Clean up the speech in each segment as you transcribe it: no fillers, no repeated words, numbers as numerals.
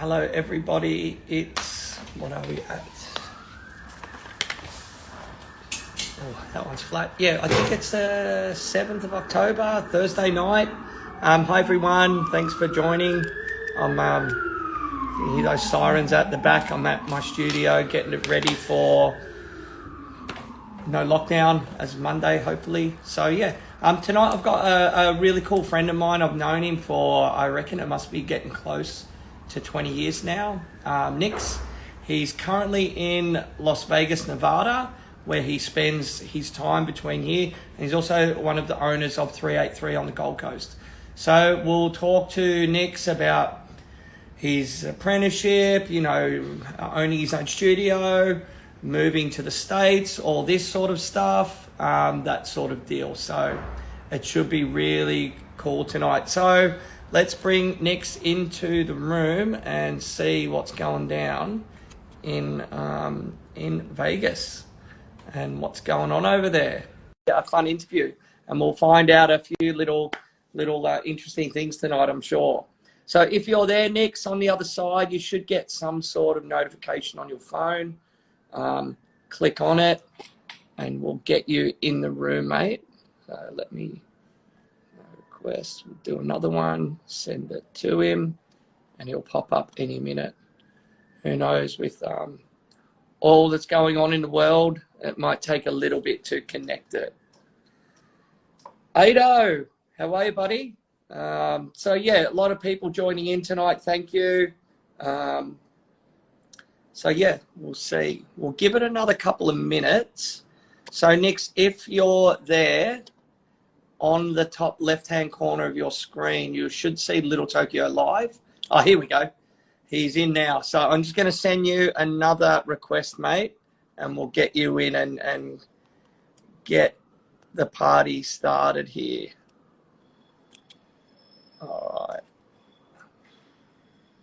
Hello everybody, it's, what are we at? Oh, that one's flat. Yeah, I think it's the 7th of October, Thursday night. Hi everyone, thanks for joining. You hear those sirens at the back. I'm at my studio getting it ready for no lockdown as Monday, hopefully. So yeah, tonight I've got a really cool friend of mine. I've known him for, I reckon it must be getting close to 20 years now. Nixx. He's currently in Las Vegas, Nevada, where he spends his time between here. And he's also one of the owners of 383 on the Gold Coast. So we'll talk to Nixx about his apprenticeship, you know, owning his own studio, moving to the States, all this sort of stuff, that sort of deal. So it should be really cool tonight. So let's bring Nixx into the room and see what's going down in Vegas and what's going on over there. A fun interview, and we'll find out a few little interesting things tonight, I'm sure. So if you're there, Nixx, on the other side, you should get some sort of notification on your phone. Click on it and we'll get you in the room, mate. So let me request, we'll do another one, send it to him, and he'll pop up any minute. Who knows, with all that's going on in the world, it might take a little bit to connect it. Ado, how are you, buddy? So yeah, a lot of people joining in tonight. Thank you. So yeah, we'll see. We'll give it another couple of minutes. So Nixx, if you're there, on the top left-hand corner of your screen, you should see Little Tokyo live. Oh, here we go. He's in now. So I'm just going to send you another request, mate, and we'll get you in and get the party started here. All right.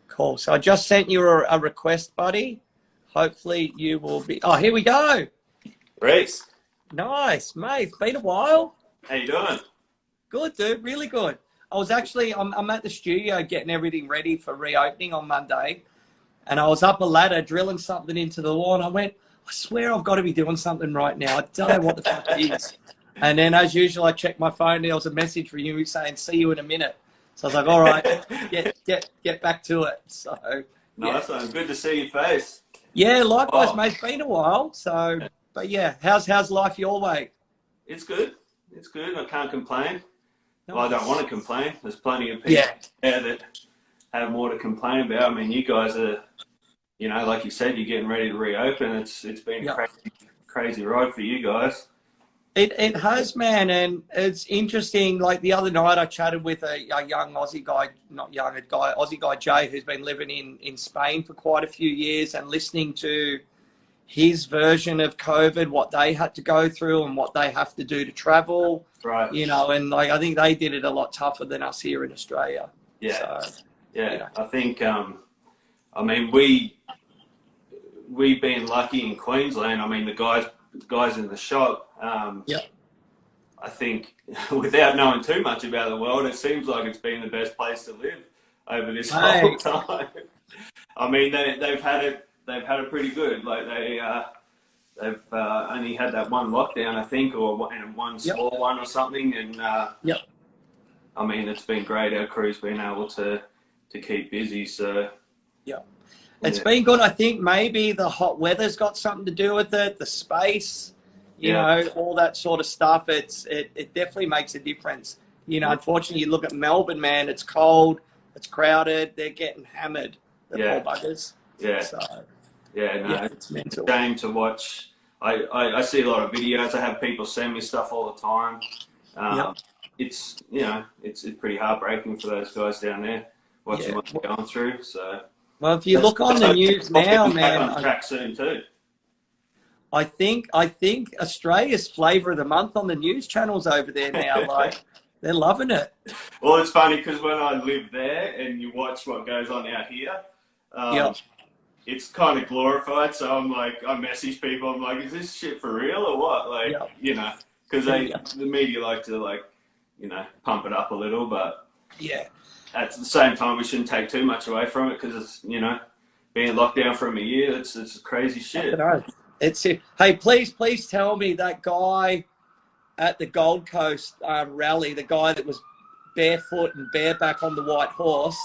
Cool. So I just sent you a request, buddy. Hopefully you will be... Oh, here we go. Rhys. Nice, mate. It's been a while. How you doing? Good, dude. Really good. I was actually... I'm at the studio getting everything ready for reopening on Monday. And I was up a ladder drilling something into the wall. And I went, I swear I've got to be doing something right now. I don't know what the fuck it is. And then, as usual, I checked my phone. There was a message from you saying, see you in a minute. So I was like, all right, get back to it. So yeah. Nice one. Good to see your face. Yeah, likewise, mate. It's been a while. So, but yeah, how's life your way? It's good. It's good. I can't complain. Nice. Well, I don't want to complain. There's plenty of people there that have more to complain about. I mean, you guys are, you know, like you said, you're getting ready to reopen. It's been a crazy ride for you guys. It has, man, and it's interesting. Like the other night, I chatted with a young Aussie guy, Aussie guy Jay, who's been living in Spain for quite a few years, and listening to his version of COVID, what they had to go through and what they have to do to travel. Right. You know, and like I think they did it a lot tougher than us here in Australia. Yeah. So, yeah. I think. I mean, we've been lucky in Queensland. I mean, the guys in the shop. I think without knowing too much about the world, it seems like it's been the best place to live over this whole time. I mean, they've had it pretty good. Like they've only had that one lockdown, I think, or one small one or something. And I mean, it's been great. Our crew's been able to keep busy. So it's been good. I think maybe the hot weather's got something to do with it. The space. You know, all that sort of stuff. It definitely makes a difference. You know, unfortunately, you look at Melbourne, man. It's cold. It's crowded. They're getting hammered. The poor buggers. Yeah. So, no, it's mental. It's a shame to watch. I see a lot of videos. I have people send me stuff all the time. It's it's pretty heartbreaking for those guys down there watching what they're going through. So. Well, if you look on the news now, man. On track soon too. I think Australia's flavour of the month on the news channels over there now. Like, they're loving it. Well, it's funny because when I live there and you watch what goes on out here, it's kind of glorified. So I'm like, I message people. I'm like, is this shit for real or what? Like, you know, because the media like to pump it up a little, but yeah. at the same time, we shouldn't take too much away from it because it's, you know, being locked down for a year, it's crazy shit. It's it. Hey, please tell me that guy at the Gold Coast rally, the guy that was barefoot and bareback on the white horse.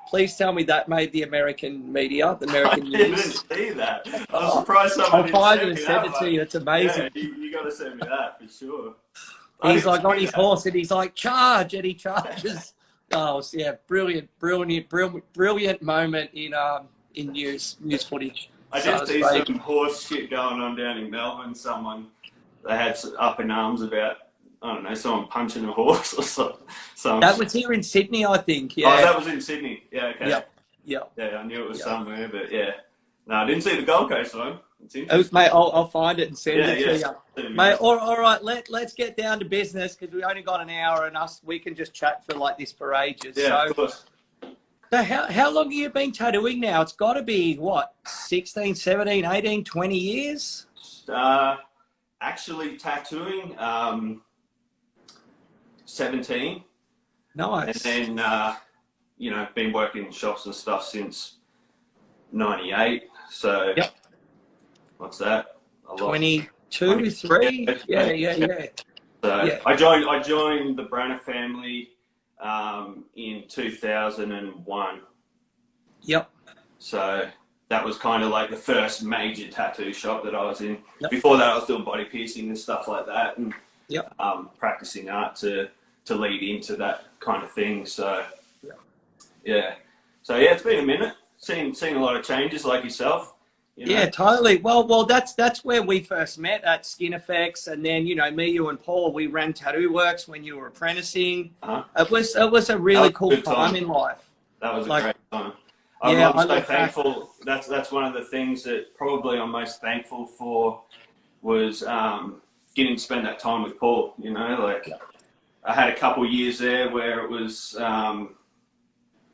Please tell me that made the American media, the American news. I didn't see that. I was surprised someone didn't I'll find it and send it to you. It's amazing. Yeah, you got to send me that for sure. He's like on his horse and he's like, charge, and he charges. Oh, yeah, brilliant moment in news footage. I did see some horse shit going on down in Melbourne. They had up in arms about, I don't know, someone punching a horse or something. That was here in Sydney, I think. Yeah. Oh, that was in Sydney. Yeah, okay. Yeah. Yeah, I knew it was somewhere, but yeah. No, I didn't see the Gold Coast one. Mate, I'll find it and send it to you. Mate, all right, let's get down to business because we only got an hour and we can just chat for like this for ages. Yeah, of course. So how long have you been tattooing now? It's got to be, what, 16, 17, 18, 20 years? Actually tattooing, 17. Nice. And then, you know, been working in shops and stuff since 98. So, what's that? 22, 3? Yeah. So, I joined the Branner family in 2001. Yep. So that was kind of like the first major tattoo shop that I was in. Yep. Before that, I was doing body piercing and stuff like that, and practicing art to lead into that kind of thing. So yeah, it's been a minute. Seen a lot of changes, like yourself. You know? Yeah, totally. Well, that's where we first met at Skin Effects, and then me, you, and Paul, we ran Tattoo Works when you were apprenticing. It was a really cool time in life. That was a great time. I'm so thankful. That's one of the things that probably I'm most thankful for was getting to spend that time with Paul. You know, like I had a couple of years there where it was,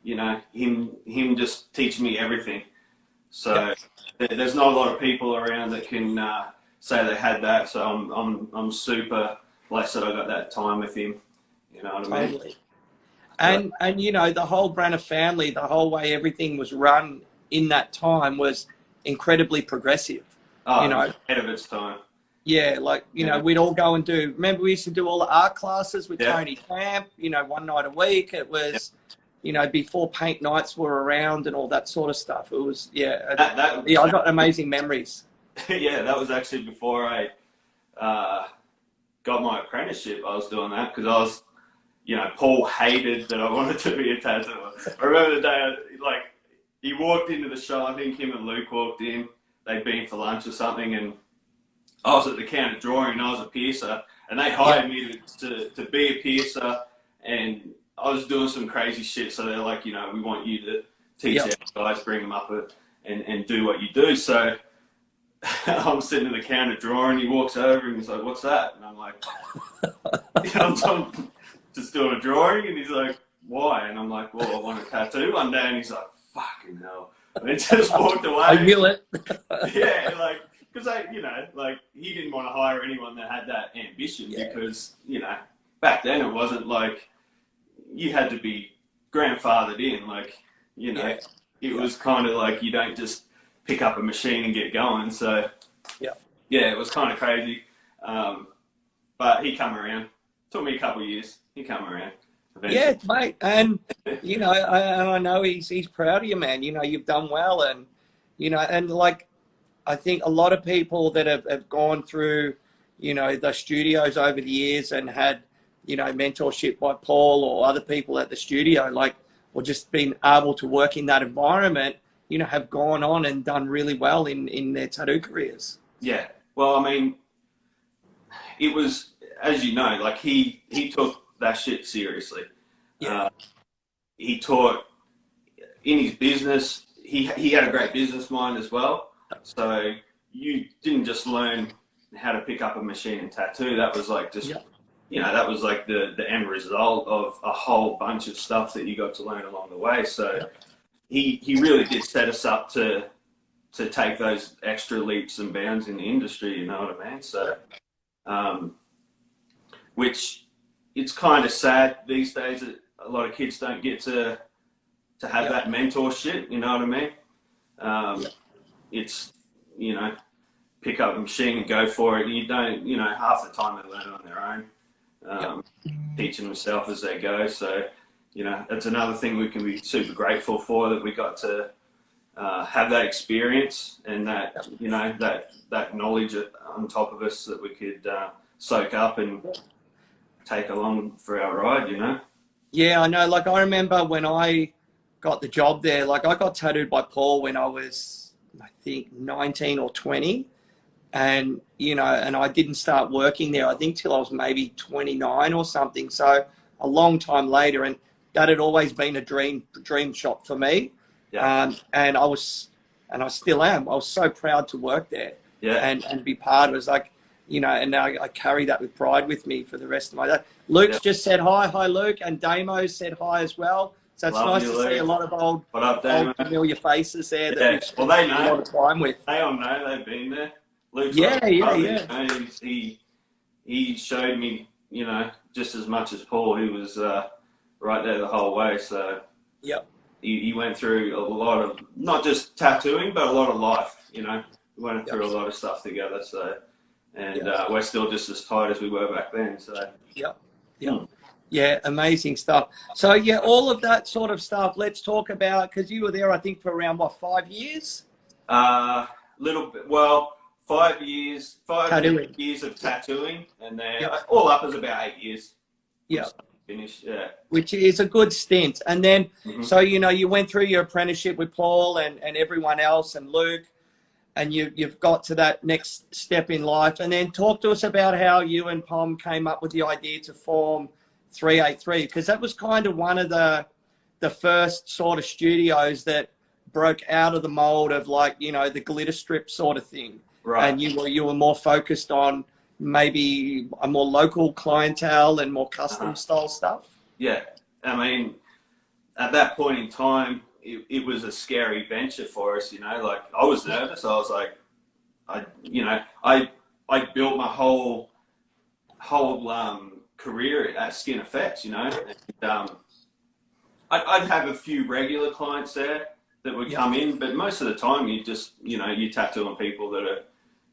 you know, him just teaching me everything. So there's not a lot of people around that can say they had that. So I'm super blessed that I got that time with him. You know what I mean? Totally. And the whole Branner family, the whole way everything was run in that time was incredibly progressive. Oh, ahead of its time. Yeah, like, we'd all go and remember we used to do all the art classes with Tony Camp, one night a week. It was, before paint nights were around and all that sort of stuff. It was, I got amazing memories. Yeah, that was actually before I got my apprenticeship. I was doing that because I was, Paul hated that I wanted to be a tattooer. I remember the day, he walked into the shop, I think him and Luke walked in, they'd been for lunch or something, and I was at the counter drawing and I was a piercer, and they hired me to be a piercer, and I was doing some crazy shit, so they're like, we want you to teach our guys, bring them up and do what you do. So I'm sitting at the counter drawing, he walks over and he's like, what's that? And I'm like, I'm just doing a drawing, and he's like, why? And I'm like, well, I want a tattoo one day. And he's like, fucking hell. And he just walked away. I knew it. Yeah, because he didn't want to hire anyone that had that ambition because, back then it wasn't like you had to be grandfathered in. It was kind of like you don't just pick up a machine and get going. So, it was kind of crazy. But he come around. Took me a couple of years. He come around. Eventually. Yeah, mate, and I know he's proud of you, man. You've done well, and I think a lot of people that have gone through, the studios over the years and had, mentorship by Paul or other people at the studio, or just been able to work in that environment, have gone on and done really well in their tattoo careers. Yeah, well, I mean, it was, as you know, he took that shit seriously. He taught in his business. He had a great business mind as well. So you didn't just learn how to pick up a machine and tattoo. That was that was like the end result of a whole bunch of stuff that you got to learn along the way. So he really did set us up to take those extra leaps and bounds in the industry. You know what I mean? So. Which it's kind of sad these days that a lot of kids don't get to to have that mentorship, you know what I mean? It's, you know, pick up a machine and go for it. You don't, you know, half the time they learn on their own, teaching themselves as they go. So, you know, that's another thing we can be super grateful for, that we got to have that experience and that, you know, that knowledge on top of us that we could soak up and take along for our ride, you know? Yeah, I know. Like, I remember when I got the job there, like, I got tattooed by Paul when I was, I think, 19 or 20. And, you know, and I didn't start working there, I think, till I was maybe 29 or something. So a long time later, and that had always been a dream shop for me. And I still am. I was so proud to work there and be part of it. It was like, you know, and now I carry that with pride with me for the rest of my life. Luke's just said hi. Hi, Luke. And Damo said hi as well. So it's nice to see a lot of old familiar faces there that we've spent a lot of time with. They all know they've been there. Luke's yeah. You know, he showed me, you know, just as much as Paul. He was right there the whole way. So he went through a lot of, not just tattooing, but a lot of life, you know. We went through a lot of stuff together. So, and we're still just as tight as we were back then. So yeah, amazing stuff. So yeah, all of that sort of stuff. Let's talk about, because you were there, I think, for around what, 5 years? Little bit. Well, 5 years, years of tattooing, and then all up is about 8 years. Finished, which is a good stint. And then, so, you know, you went through your apprenticeship with Paul and everyone else and Luke, and you've got to that next step in life. And then talk to us about how you and Pom came up with the idea to form 383, because that was kind of one of the first sort of studios that broke out of the mold of, like, you know, the glitter strip sort of thing. Right. And you were more focused on maybe a more local clientele and more custom style stuff. Yeah. I mean, at that point in time, it was a scary venture for us, you know, like I was nervous. I was like, I built my whole career at Skin Effects, you know, and, I'd have a few regular clients there that would come in, but most of the time you just, you know, you tattoo on people that are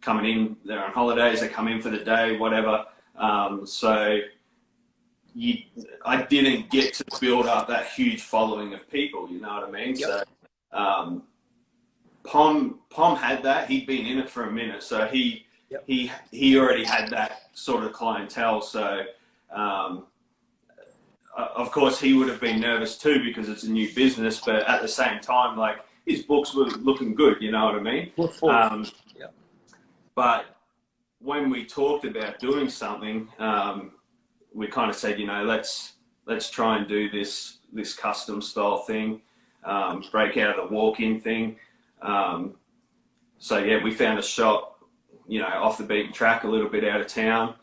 coming in, they're on holidays, they come in for the day, whatever. So I didn't get to build up that huge following of people, you know what I mean? So Pom had that. He'd been in it for a minute, so he already had that sort of clientele. So of course he would have been nervous too, because it's a new business, but at the same time, like, his books were looking good, you know what I mean? But when we talked about doing something, we kind of said, you know, let's try and do this custom style thing, break out of the walk-in thing. So yeah, we found a shop, you know, off the beaten track, a little bit out of town,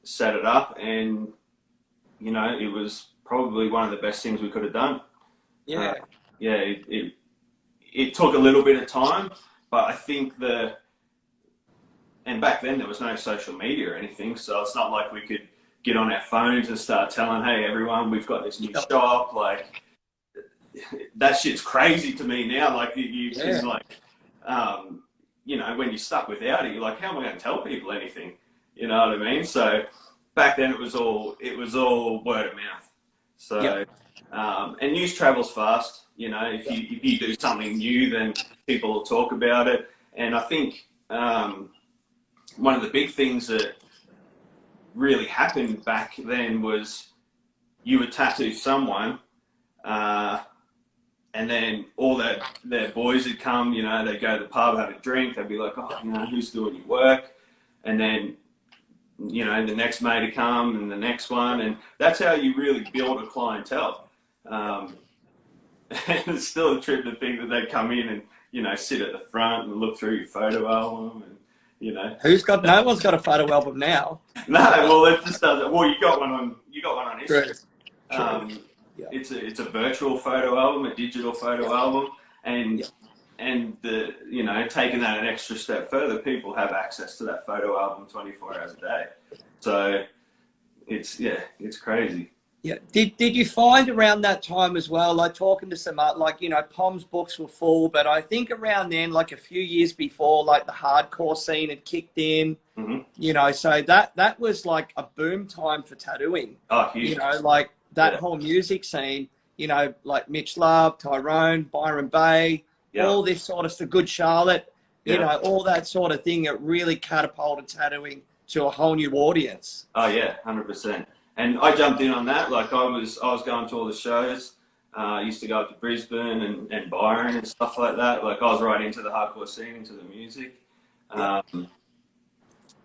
set it up, and, you know, it was probably one of the best things we could have done. It took a little bit of time, but I think and back then there was no social media or anything, so it's not like we could get on our phones and start telling, hey everyone, we've got this new shop. Like, that shit's crazy to me now. Like, you can, like, you know, when you're stuck without it, you're like, how am I going to tell people anything? You know what I mean? So back then it was all word of mouth. So and news travels fast. You know, if you do something new, then people will talk about it. And I think one of the big things that really happened back then was you would tattoo someone, and then all their boys would come, you know, they'd go to the pub, have a drink, they'd be like, oh, you know, who's doing your work? And then, you know, the next mate would come and the next one, and that's how you really build a clientele. And it's still a trip to think that they'd come in and, you know, sit at the front and look through your photo album, and, you know, no one's got a photo album now. No, well, it just doesn't. Well, you got one on Instagram. True. It's a virtual photo album, a digital photo album, and the, you know, taking that an extra step further, people have access to that photo album 24 hours a day. So it's crazy. Yeah. Did you find around that time as well, like talking to some, like, you know, Pom's books were full, but I think around then, like a few years before, like the hardcore scene had kicked in, Mm-hmm. you know, so that was like a boom time for tattooing. Oh, huge. You know, like that Yeah. whole music scene, you know, like Mitch Love, Tyrone, Byron Bay, Yeah. all this sort of stuff, Good Charlotte, you Yeah. know, all that sort of thing. It really catapulted tattooing to a whole new audience. Oh yeah, 100%. And I jumped in on that. Like I was going to all the shows. I used to go up to Brisbane and Byron and stuff like that. Like I was right into the hardcore scene, into the music.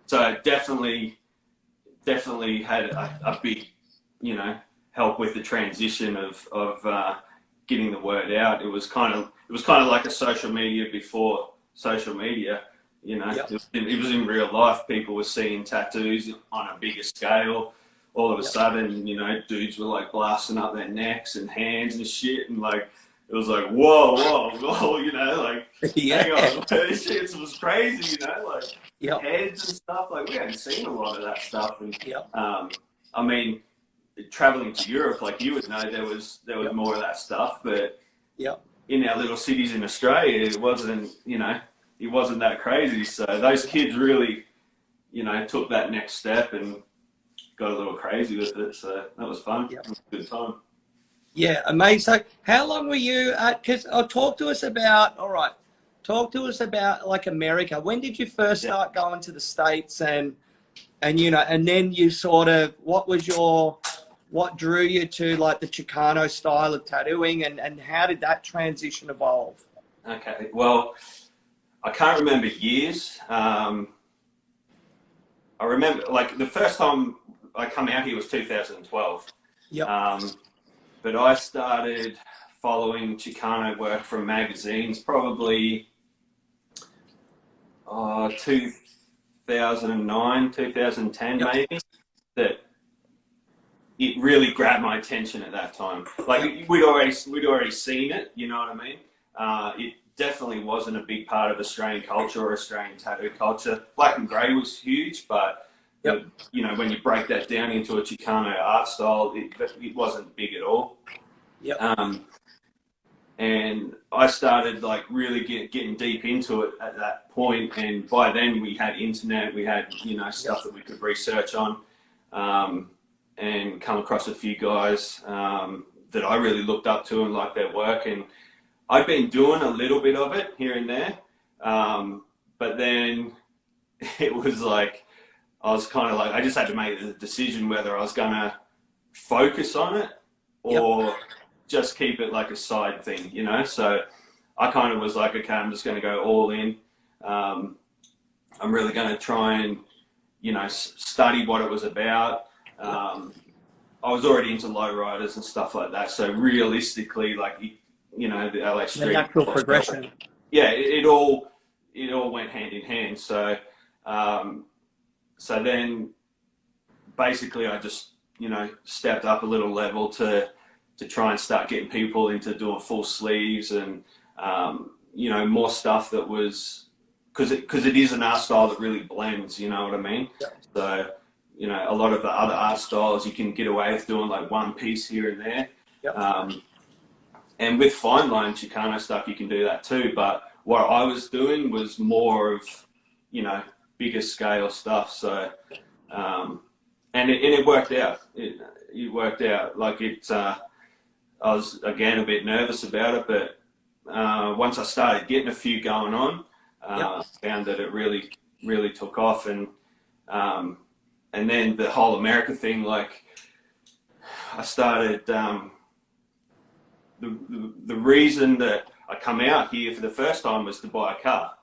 So definitely had a big, you know, help with the transition of getting the word out. It was kind of like a social media before social media. You know, Yep. it was in real life. People were seeing tattoos on a bigger scale. All of a sudden, you know, dudes were like blasting up their necks and hands and shit, and like it was like whoa, you know, like hang on, this shit was crazy, you know, like heads and stuff. Like we hadn't seen a lot of that stuff, and I mean, traveling to Europe, like you would know, there was more of that stuff, but in our little cities in Australia, it wasn't, you know, it wasn't that crazy. So those kids really, you know, took that next step and got a little crazy with it. So that was fun. It was a good time. Yeah, amazing. So how long were you at, because talk to us about like America. When did you first start going to the States, and you know, and then you sort of, what drew you to like the Chicano style of tattooing, and how did that transition evolve? Okay, well, I can't remember years. I remember like the first time I come out here was 2012. But I started following Chicano work from magazines probably 2009, 2010 maybe. That it really grabbed my attention at that time. Like we'd already seen it, you know what I mean? It definitely wasn't a big part of Australian culture or Australian tattoo culture. Black and grey was huge, but you know, when you break that down into a Chicano art style, it wasn't big at all. And I started like really getting deep into it at that point, and by then we had internet, we had, you know, stuff that we could research on, and come across a few guys that I really looked up to and liked their work, and I'd been doing a little bit of it here and there, but then it was like I was kind of like, I just had to make the decision whether I was going to focus on it or just keep it like a side thing, you know? So I kind of was like, okay, I'm just going to go all in. I'm really going to try and, you know, study what it was about. I was already into lowriders and stuff like that. So realistically, like, you know, the LA Street. The natural progression. Yeah, it all went hand in hand. So, so then basically I just, you know, stepped up a little level to try and start getting people into doing full sleeves and, you know, more stuff that was, because it is an art style that really blends, you know what I mean? So, you know, a lot of the other art styles you can get away with doing like one piece here and there. And with fine line Chicano stuff, you can do that too. But what I was doing was more of, you know, bigger scale stuff. So, and it worked out. It worked out. Like I was again a bit nervous about it, but once I started getting a few going on, I found that it really took off, and then the whole America thing. Like I started. The reason that I come out here for the first time was to buy a car.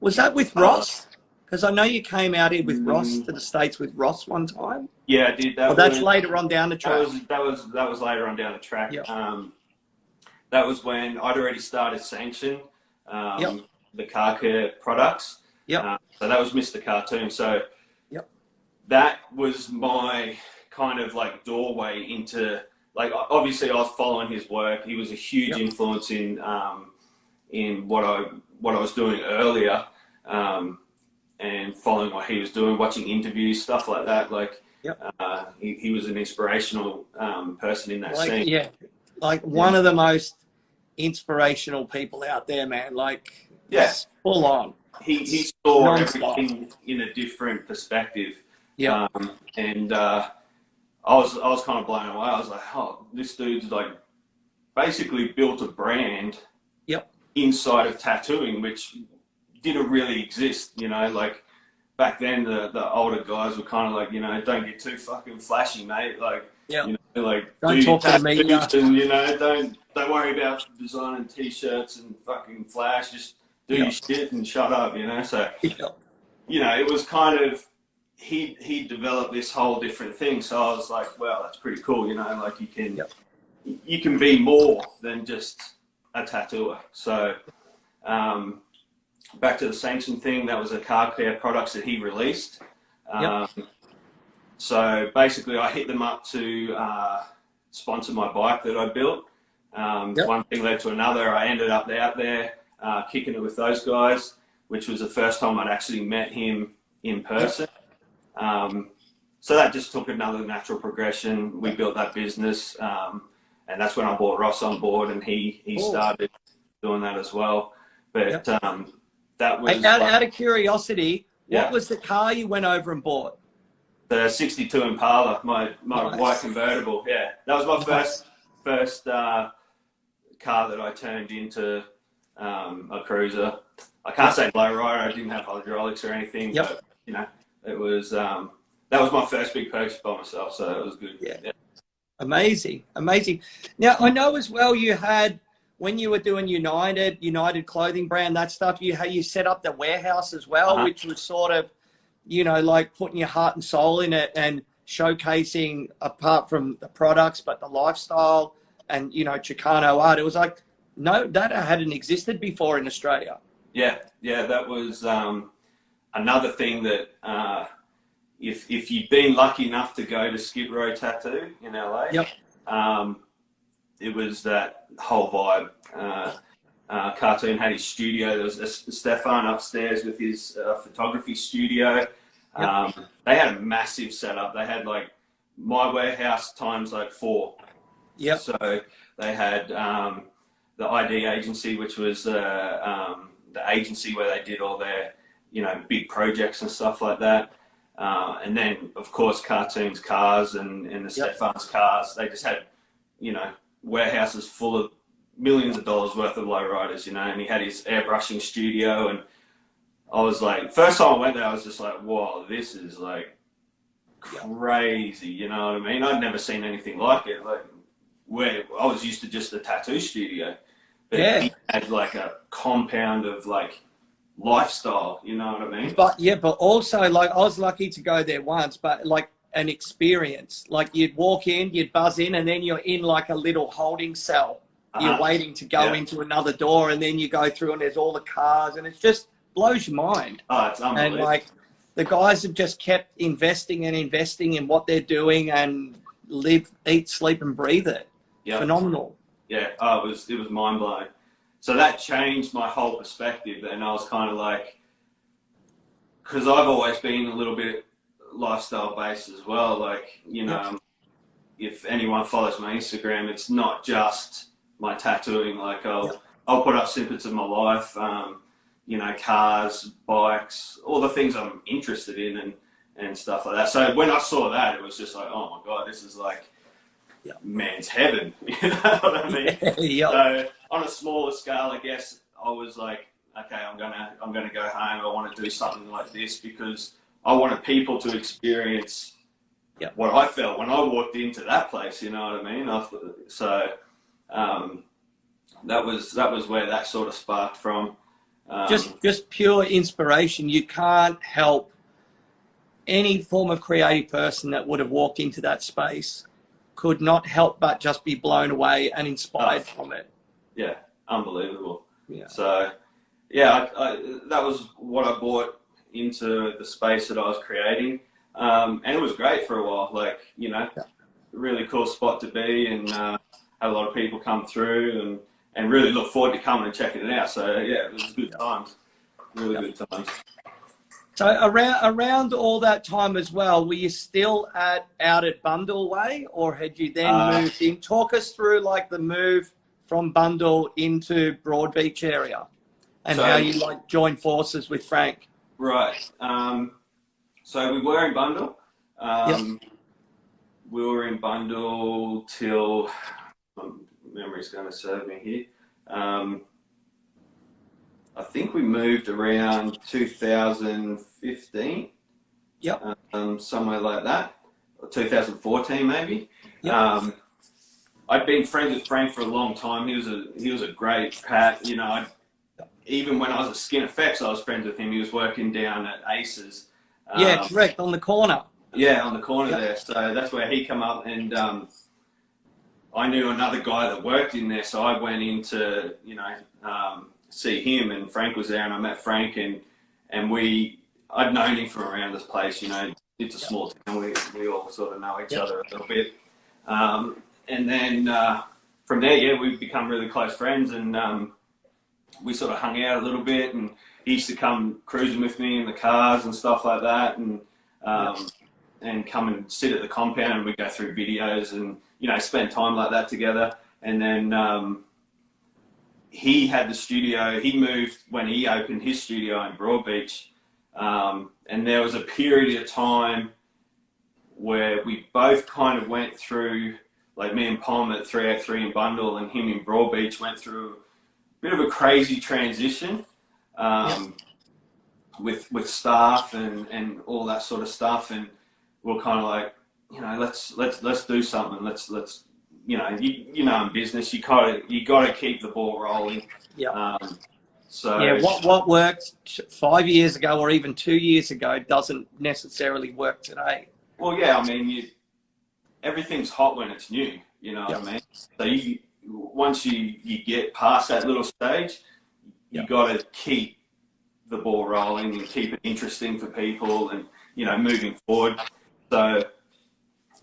Was that with Ross? Because I know you came out here with Ross to the States with Ross one time. Yeah, I did. That's later on down the track. That was later on down the track. That was when I'd already started Sanction, the car care products. So that was Mr. Cartoon. So that was my kind of like doorway into, like, obviously I was following his work. He was a huge influence in what I was doing earlier, and following what he was doing, watching interviews, stuff like that. Like Yep. He was an inspirational person in that scene. Yeah, like one of the most inspirational people out there, man. Like, full on. He saw Non-stop. everything in a different perspective. Yeah. And I was kind of blown away. I was like, oh, this dude's like basically built a brand inside of tattooing, which didn't really exist, you know, like back then the older guys were kind of like, you know, don't get too fucking flashy, mate. Like, you know, like don't talk to me, and, you know, don't worry about designing t-shirts and fucking flash, just do your shit and shut up, you know. So you know, it was kind of he developed this whole different thing. So I was like, well, that's pretty cool, you know, like you can be more than just a tattooer. So back to the sanction thing, that was a car care products that he released. So basically I hit them up to sponsor my bike that I built. One thing led to another. I ended up out there kicking it with those guys, which was the first time I'd actually met him in person. So that just took another natural progression. We built that business, and that's when I brought Ross on board, and he started doing that as well. But that was out of curiosity. What was the car you went over and bought? The '62 Impala, my white convertible. Yeah, that was my first car that I turned into a cruiser. I can't say low rider. I didn't have hydraulics or anything, but you know, it was that was my first big purchase by myself, so it was good. Yeah. Amazing. Now I know as well you had, when you were doing United clothing brand, that stuff, you set up the warehouse as well, which was sort of, you know, like putting your heart and soul in it and showcasing, apart from the products, but the lifestyle and, you know, Chicano art. It was like, no, that hadn't existed before in Australia. Yeah, that was another thing that if you've been lucky enough to go to Skid Row Tattoo in LA, it was that whole vibe. Cartoon had his studio. There was Stefan upstairs with his photography studio. They had a massive setup. They had like my warehouse times like 4. So they had the ID agency, which was the agency where they did all their, you know, big projects and stuff like that. And then, of course, Cartoon's cars and the Stefan's cars. They just had, you know, warehouses full of millions of dollars worth of lowriders, you know, and he had his airbrushing studio. And I was like, first time I went there, I was just like, whoa, this is like crazy, you know what I mean? I'd never seen anything like it. Like, where I was used to just a tattoo studio, but he had like a compound of like lifestyle, you know what I mean? But also, like, I was lucky to go there once, but like an experience, like you'd walk in, you'd buzz in, and then you're in like a little holding cell. You're waiting to go into another door, and then you go through and there's all the cars, and it just blows your mind. Oh, it's unbelievable. And like the guys have just kept investing in what they're doing and live, eat, sleep and breathe it. Phenomenal. Yeah, it was mind blowing. So that changed my whole perspective, and I was kind of like, because I've always been a little bit lifestyle based as well. Like, you know, if anyone follows my Instagram, it's not just my tattooing. Like I'll put up snippets of my life, you know, cars, bikes, all the things I'm interested in and stuff like that. So when I saw that, it was just like, oh my God, this is like man's heaven. You know what I mean? So on a smaller scale, I guess I was like, okay, I'm gonna go home. I want to do something like this because I wanted people to experience what I felt when I walked into that place. You know what I mean? So that was where that sort of sparked from. Just pure inspiration. You can't help any form of creative person that would have walked into that space could not help but just be blown away and inspired from it. Yeah, unbelievable. Yeah. So, yeah, that was what I brought into the space that I was creating, and it was great for a while. Like, you know, really cool spot to be, and had a lot of people come through, and really look forward to coming and checking it out. So yeah, it was good times, really good times. So around all that time as well, were you still out at Bundle Way, or had you then moved in? Talk us through like the move from Bundle into Broadbeach area, and how you like joined forces with Frank. Right. So we were in Bundle. We were in Bundle till, my memory's going to serve me here. I think we moved around 2015. Yep. Somewhere like that, or 2014 maybe. Yep. I'd been friends with Frank for a long time. He was a great cat. You know, even when I was at Skin Effects, I was friends with him. He was working down at Aces. Yeah, correct, on the corner. Yeah, on the corner there. So that's where he come up, and I knew another guy that worked in there, so I went in to, you know, see him, and Frank was there, and I met Frank, and I'd known him from around this place. You know, it's a small town. We all sort of know each other a little bit, and then from there, yeah, we've become really close friends, and we sort of hung out a little bit, and he used to come cruising with me in the cars and stuff like that, and come and sit at the compound, and we'd go through videos and, you know, spend time like that together. And then he had the studio. He moved when he opened his studio in Broadbeach, and there was a period of time where we both kind of went through, like me and Pom at 303 in Bundle, and him in Broadbeach went through a bit of a crazy transition with staff and all that sort of stuff, and we're kind of like, you know, let's do something. Let's you know, you know, in business, you got to keep the ball rolling. Yeah. So yeah, what worked 5 years ago or even 2 years ago doesn't necessarily work today. Well, yeah, I mean, everything's hot when it's new. You know what I mean? So once you get past that little stage, you got to keep the ball rolling and keep it interesting for people, and, you know, moving forward. So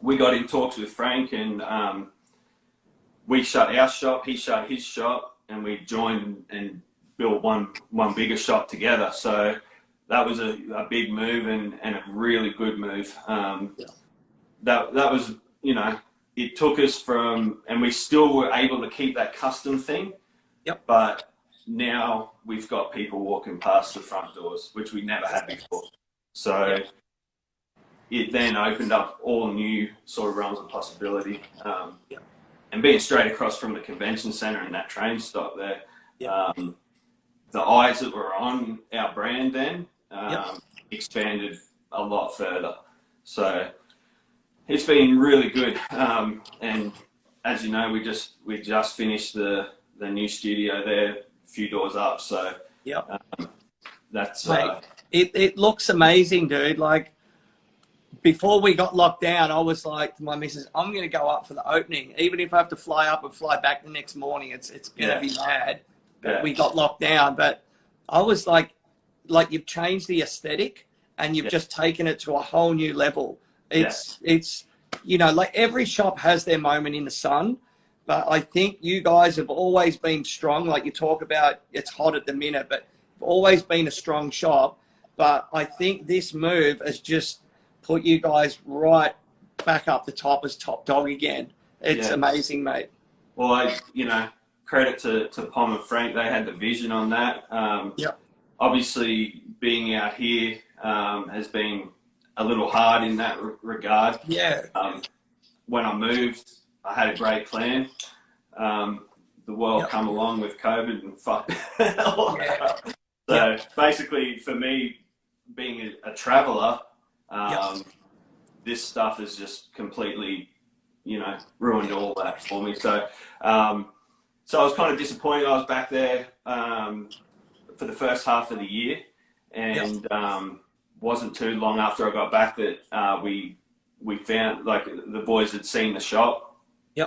we got in talks with Frank, and we shut our shop, he shut his shop, and we joined and built one bigger shop together. So that was a big move, and a really good move. That was, you know, it took us from, and we still were able to keep that custom thing. Yep. But now we've got people walking past the front doors, which we never had before. So it then opened up all new sort of realms of possibility. And being straight across from the convention centre and that train stop there, the eyes that were on our brand then expanded a lot further. So it's been really good. And as you know, we just finished the new studio there, a few doors up. So that's it looks amazing, dude. Like, before we got locked down, I was like to my missus, I'm going to go up for the opening, even if I have to fly up and fly back the next morning. It's going to be mad. But we got locked down. But I was like you've changed the aesthetic, and you've just taken it to a whole new level. It's you know, like every shop has their moment in the sun, but I think you guys have always been strong. Like you talk about, it's hot at the minute, but you've always been a strong shop. But I think this move has just put you guys right back up the top as top dog again. It's amazing, mate. Well, you know, credit to Pom and Frank. They had the vision on that. Obviously, being out here has been a little hard in that regard. Yeah. When I moved, I had a great plan. The world come along with COVID and fucked all that up. So basically, for me, being a traveller, this stuff has just completely, you know, ruined all that for me. So, so I was kind of disappointed. I was back there for the first half of the year, and wasn't too long after I got back that we found, like, the boys had seen the shop.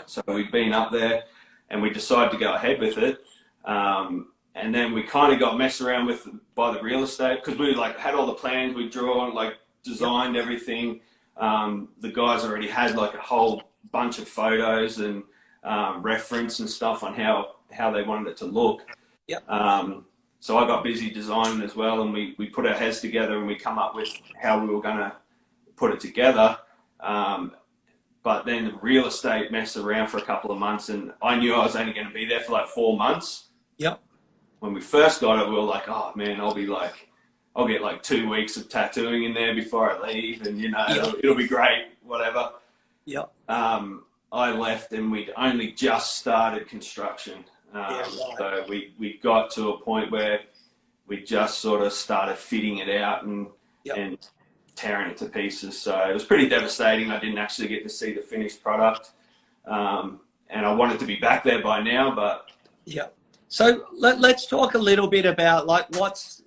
So we'd been up there, and we decided to go ahead with it. And then we kind of got messed around with by the real estate, because we like had all the plans, we drawn, like designed everything. The guys already had like a whole bunch of photos and reference and stuff on how they wanted it to look. So I got busy designing as well, and we put our heads together and we come up with how we were going to put it together. But then the real estate messed around for a couple of months, and I knew I was only going to be there for like 4 months. Yep. When we first got it, we were like, oh man, I'll get like 2 weeks of tattooing in there before I leave, and it'll be great, whatever. Yep. I left and we'd only just started construction. So we got to a point where we just sort of started fitting it out and tearing it to pieces. So it was pretty devastating. I didn't actually get to see the finished product. And I wanted to be back there by now, but... Yeah. So let's talk a little bit about like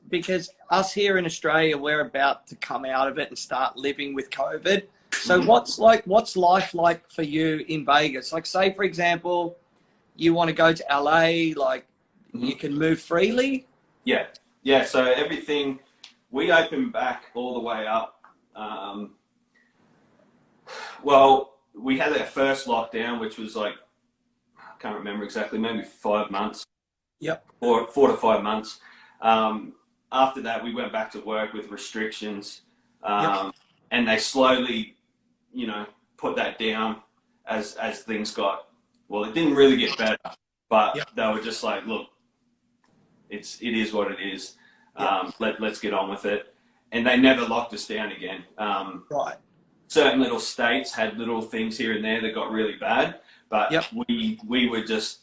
because us here in Australia, we're about to come out of it and start living with COVID. So what's life like for you in Vegas? Like, say, for example, you want to go to LA, like you can move freely? Yeah. So everything, we opened back all the way up. Well, we had our first lockdown, which was like, I can't remember exactly, maybe 5 months. Yep. Or 4 to 5 months. After that, we went back to work with restrictions. And they slowly, put that down as things got, well, it didn't really get better, but they were just like, look, it is what it is. Let's get on with it. And they never locked us down again. Right. Certain little states had little things here and there that got really bad, but we were just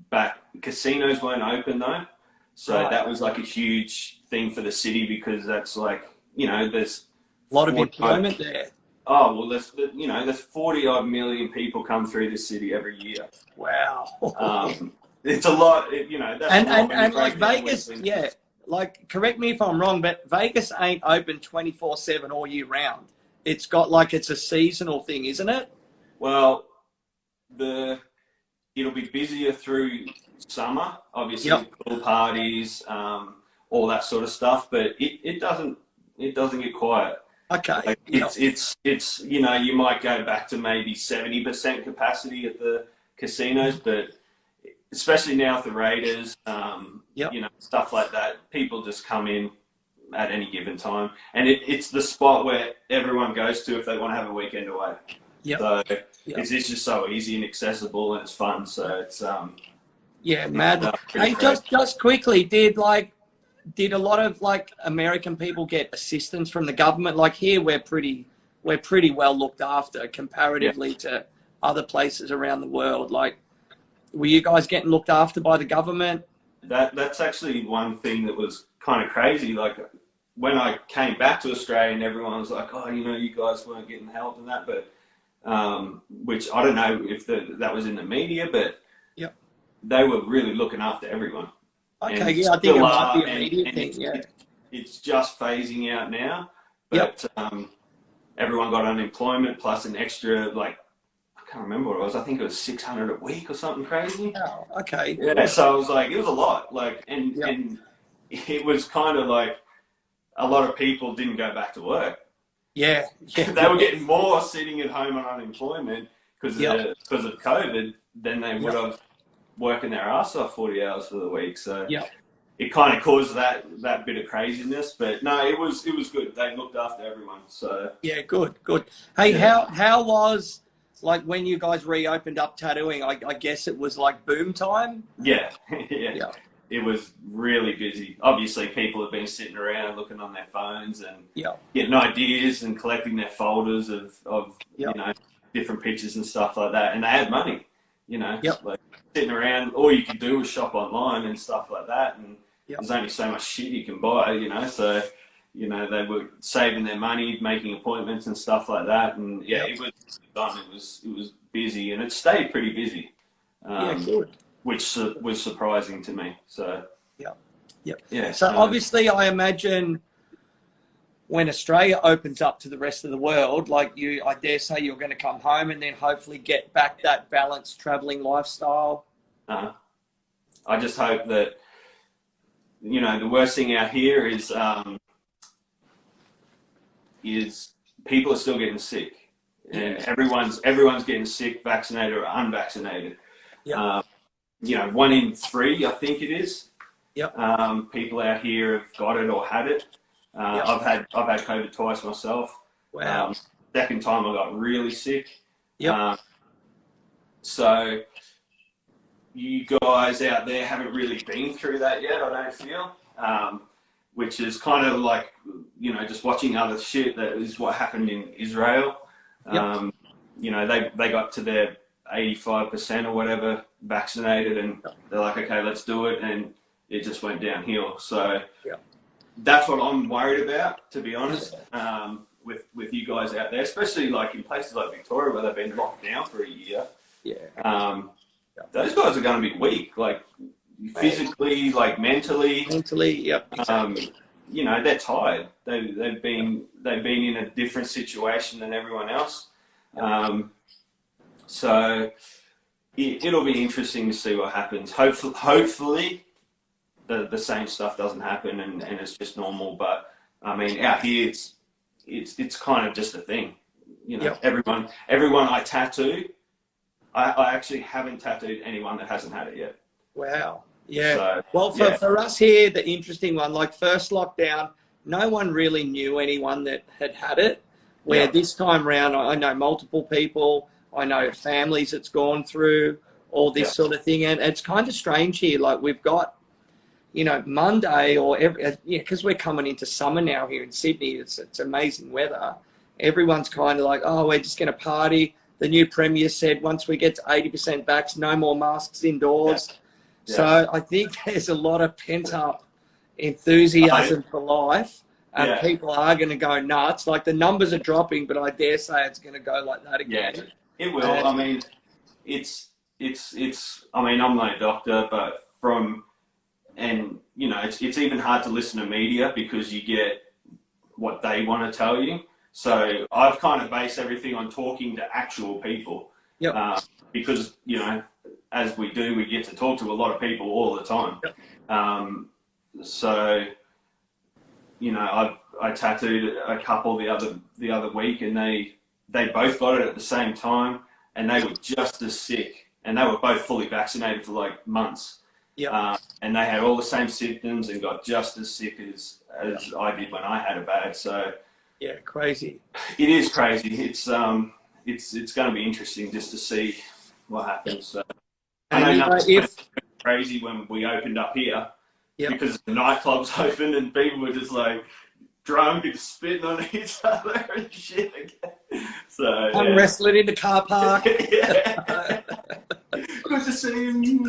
back. Casinos weren't open though, so that was like a huge thing for the city, because that's like, there's a lot of employment there. Oh, well, there's 40 odd million people come through this city every year. Wow. It's a lot, that's and like Vegas, like, correct me if I'm wrong, but Vegas ain't open 24/7 all year round. It's got like, it's a seasonal thing, isn't it? Well, it'll be busier through summer, obviously, pool parties, all that sort of stuff, but it doesn't get quiet. Okay. Like it's you might go back to maybe 70% capacity at the casinos, but especially now with the Raiders, stuff like that, people just come in at any given time, and it's the spot where everyone goes to if they want to have a weekend away. So it's just so easy and accessible, and it's fun. So it's mad. Hey, just quickly, did a lot of like American people get assistance from the government? Like here, we're pretty well looked after comparatively to other places around the world. Like, were you guys getting looked after by the government? That's actually one thing that was kind of crazy. Like when I came back to Australia, and everyone was like, "Oh, you guys weren't getting help and that," but which I don't know if that was in the media, but they were really looking after everyone. Okay, I think it might be a media thing. It's just phasing out now, but everyone got unemployment plus an extra, like, I can't remember what it was. I think it was 600 a week or something crazy. Oh, okay. Yeah, so I was like, it was a lot. Like, and it was kind of like a lot of people didn't go back to work. Yeah. They were getting more sitting at home on unemployment because of COVID than they would have working their ass off 40 hours for the week. So it kind of caused that bit of craziness. But no, it was good. They looked after everyone. So yeah, good. Hey, how was, like, when you guys reopened up tattooing? I guess it was like boom time. Yeah. It was really busy. Obviously, people have been sitting around looking on their phones and getting ideas and collecting their folders of different pictures and stuff like that. And they had money, like sitting around. All you could do was shop online and stuff like that. And there's only so much shit you can buy, So, they were saving their money, making appointments and stuff like that. And it was done. It was busy, and it stayed pretty busy. Good. Which was surprising to me. So So obviously, I imagine when Australia opens up to the rest of the world, like I dare say you're going to come home and then hopefully get back that balanced traveling lifestyle. I just hope that the worst thing out here is people are still getting sick, and everyone's getting sick, vaccinated or unvaccinated. 1 in 3, I think it is. Yep. People out here have got it or had it. Yep. I've had COVID twice myself. Wow. Second time I got really sick. Yep. So you guys out there haven't really been through that yet, I don't feel. Which is kind of like, you know, just watching other shit. That is what happened in Israel. Yep. You know, they got to their 85% or whatever vaccinated, and they're like, okay, let's do it, and it just went downhill. So that's what I'm worried about, to be honest. With you guys out there, especially like in places like Victoria where they've been locked down for a year. Those guys are going to be weak, like physically, like mentally. Yep. Exactly. You know, they're tired. They've been in a different situation than everyone else. So it'll be interesting to see what happens. Hopefully the same stuff doesn't happen and it's just normal. But I mean, out here it's kind of just a thing. You know, everyone I tattoo, I actually haven't tattooed anyone that hasn't had it yet. Wow. Yeah. So, well, for us here, the interesting one, like first lockdown, no one really knew anyone that had it. Where this time around, I know multiple people. I know families that's gone through all this sort of thing. And it's kind of strange here. Like we've got, you know, Monday or because we're coming into summer now here in Sydney. It's amazing weather. Everyone's kind of like, oh, we're just going to party. The new Premier said once we get to 80% backs, no more masks indoors. So I think there's a lot of pent-up enthusiasm for life. And people are going to go nuts. Like the numbers are dropping, but I dare say it's going to go like that again. Yeah, it will. I mean, it's. I mean, I'm no doctor, but you know, it's even hard to listen to media because you get what they want to tell you. So I've kind of based everything on talking to actual people. Because you know, as we get to talk to a lot of people all the time. So. You know, I tattooed a couple the other week, and they both got it at the same time, and they were just as sick, and they were both fully vaccinated for like months. And they had all the same symptoms and got just as sick as I did when I had it bad. So crazy. It is crazy. It's going to be interesting just to see what happens. So, I know nothing's crazy when we opened up here. Because the nightclubs opened and people were just like drunk and spitting on each other and shit. So I'm wrestling in the car park. Good to see him.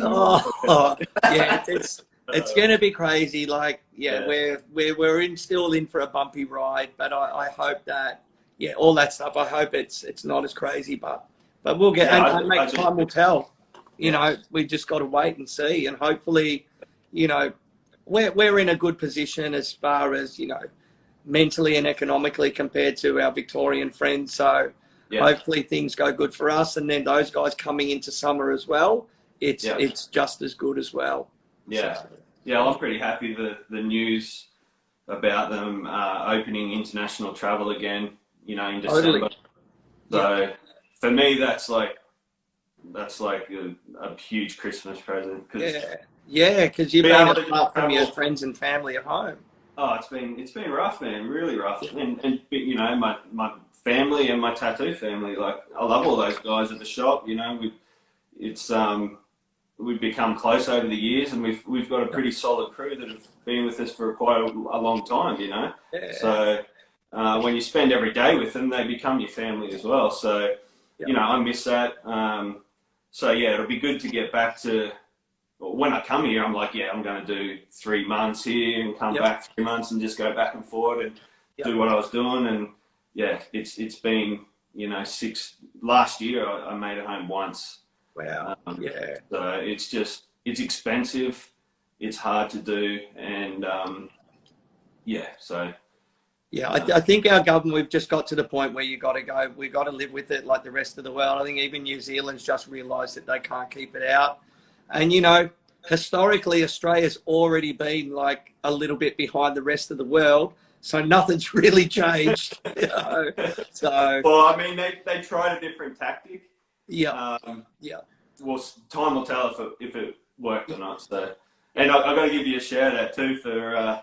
It's going to be crazy. Like we're still in for a bumpy ride, but I hope that all that stuff. I hope it's not as crazy, but we'll get and time will tell. You know, we just got to wait and see, and hopefully, you know. We're in a good position as far as, you know, mentally and economically compared to our Victorian friends. So hopefully things go good for us. And then those guys coming into summer as well, it's just as good as well. I'm pretty happy the news about them opening international travel again, you know, in December. So for me, that's like a huge Christmas present. Because you've been apart from your friends and family at home. Oh, it's been rough, man, really rough. And you know, my family and my tattoo family, like I love all those guys at the shop. You know, we've become close over the years, and we've got a pretty solid crew that have been with us for quite a long time. You know, so when you spend every day with them, they become your family as well. So you know, I miss that. So it'll be good to get back to. When I come here, I'm like, I'm going to do 3 months here and come back 3 months and just go back and forth and do what I was doing. And it's been, you know, last year I made it home once. Wow. So it's expensive. It's hard to do. And I think our government, we've just got to the point where you got to go. We've got to live with it like the rest of the world. I think even New Zealand's just realised that they can't keep it out. And, you know, historically, Australia's already been like a little bit behind the rest of the world. So nothing's really changed. You know? So. Well, I mean, they tried a different tactic. Well, Well, time will tell if it worked or not. So. And I got to give you a shout out too for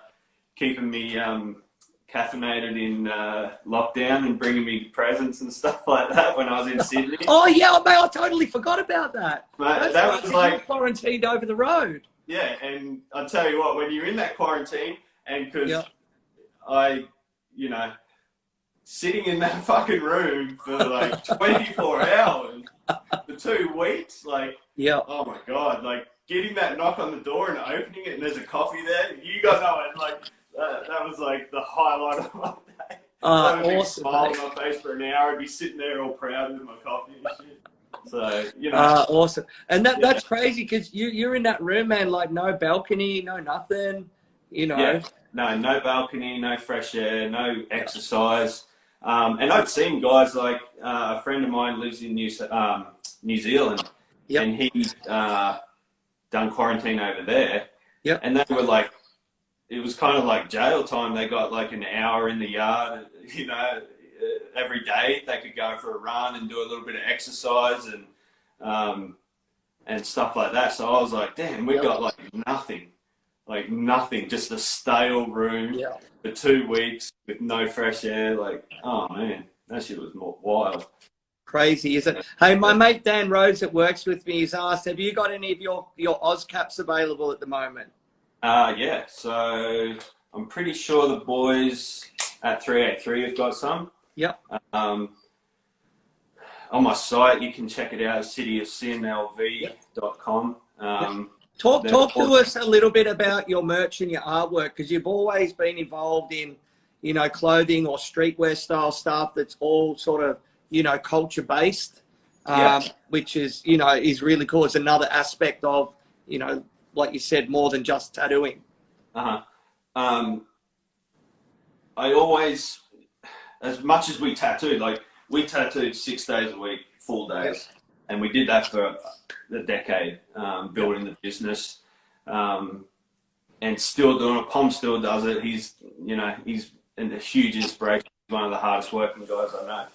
keeping me caffeinated in lockdown and bringing me presents and stuff like that when I was in Sydney. Oh yeah, mate, I totally forgot about that. Mate, that was like quarantined over the road. Yeah, and I'll tell you what, when you're in that quarantine, and because Yep. I, sitting in that fucking room for like 24 hours for 2 weeks, like, yeah, oh my God, like getting that knock on the door and opening it and there's a coffee there, you got know it, like, that was like the highlight of my day. I would awesome, be smiling mate. on my face for an hour, I'd be sitting there all proud with my coffee and shit. So, awesome. And that's crazy because you're in that room, man, like no balcony, no nothing, Yeah, no balcony, no fresh air, no exercise. And I've seen guys like a friend of mine lives in New Zealand, and he done quarantine over there. Yep. And they were like, it was kind of like jail time. They got like an hour in the yard, every day. They could go for a run and do a little bit of exercise and stuff like that. So I was like, damn, we got like nothing, just a stale room for 2 weeks with no fresh air. Like, oh man, that shit was more wild. Crazy, is it? Hey, my mate Dan Rhodes that works with me has asked, have you got any of your Oz caps available at the moment? Yeah, so I'm pretty sure the boys at 383 have got some. Yep. On my site, you can check it out, cityofsinlv.com. Talk to us a little bit about your merch and your artwork, because you've always been involved in, clothing or streetwear style stuff that's all sort of, culture based, which is, is really cool. It's another aspect of, like you said, more than just tattooing. I always, as much as we tattooed, like we tattooed 6 days a week, full days. And we did that for a decade, building the business, and still doing it. Pom still does it. He's a huge inspiration. He's one of the hardest working guys I know.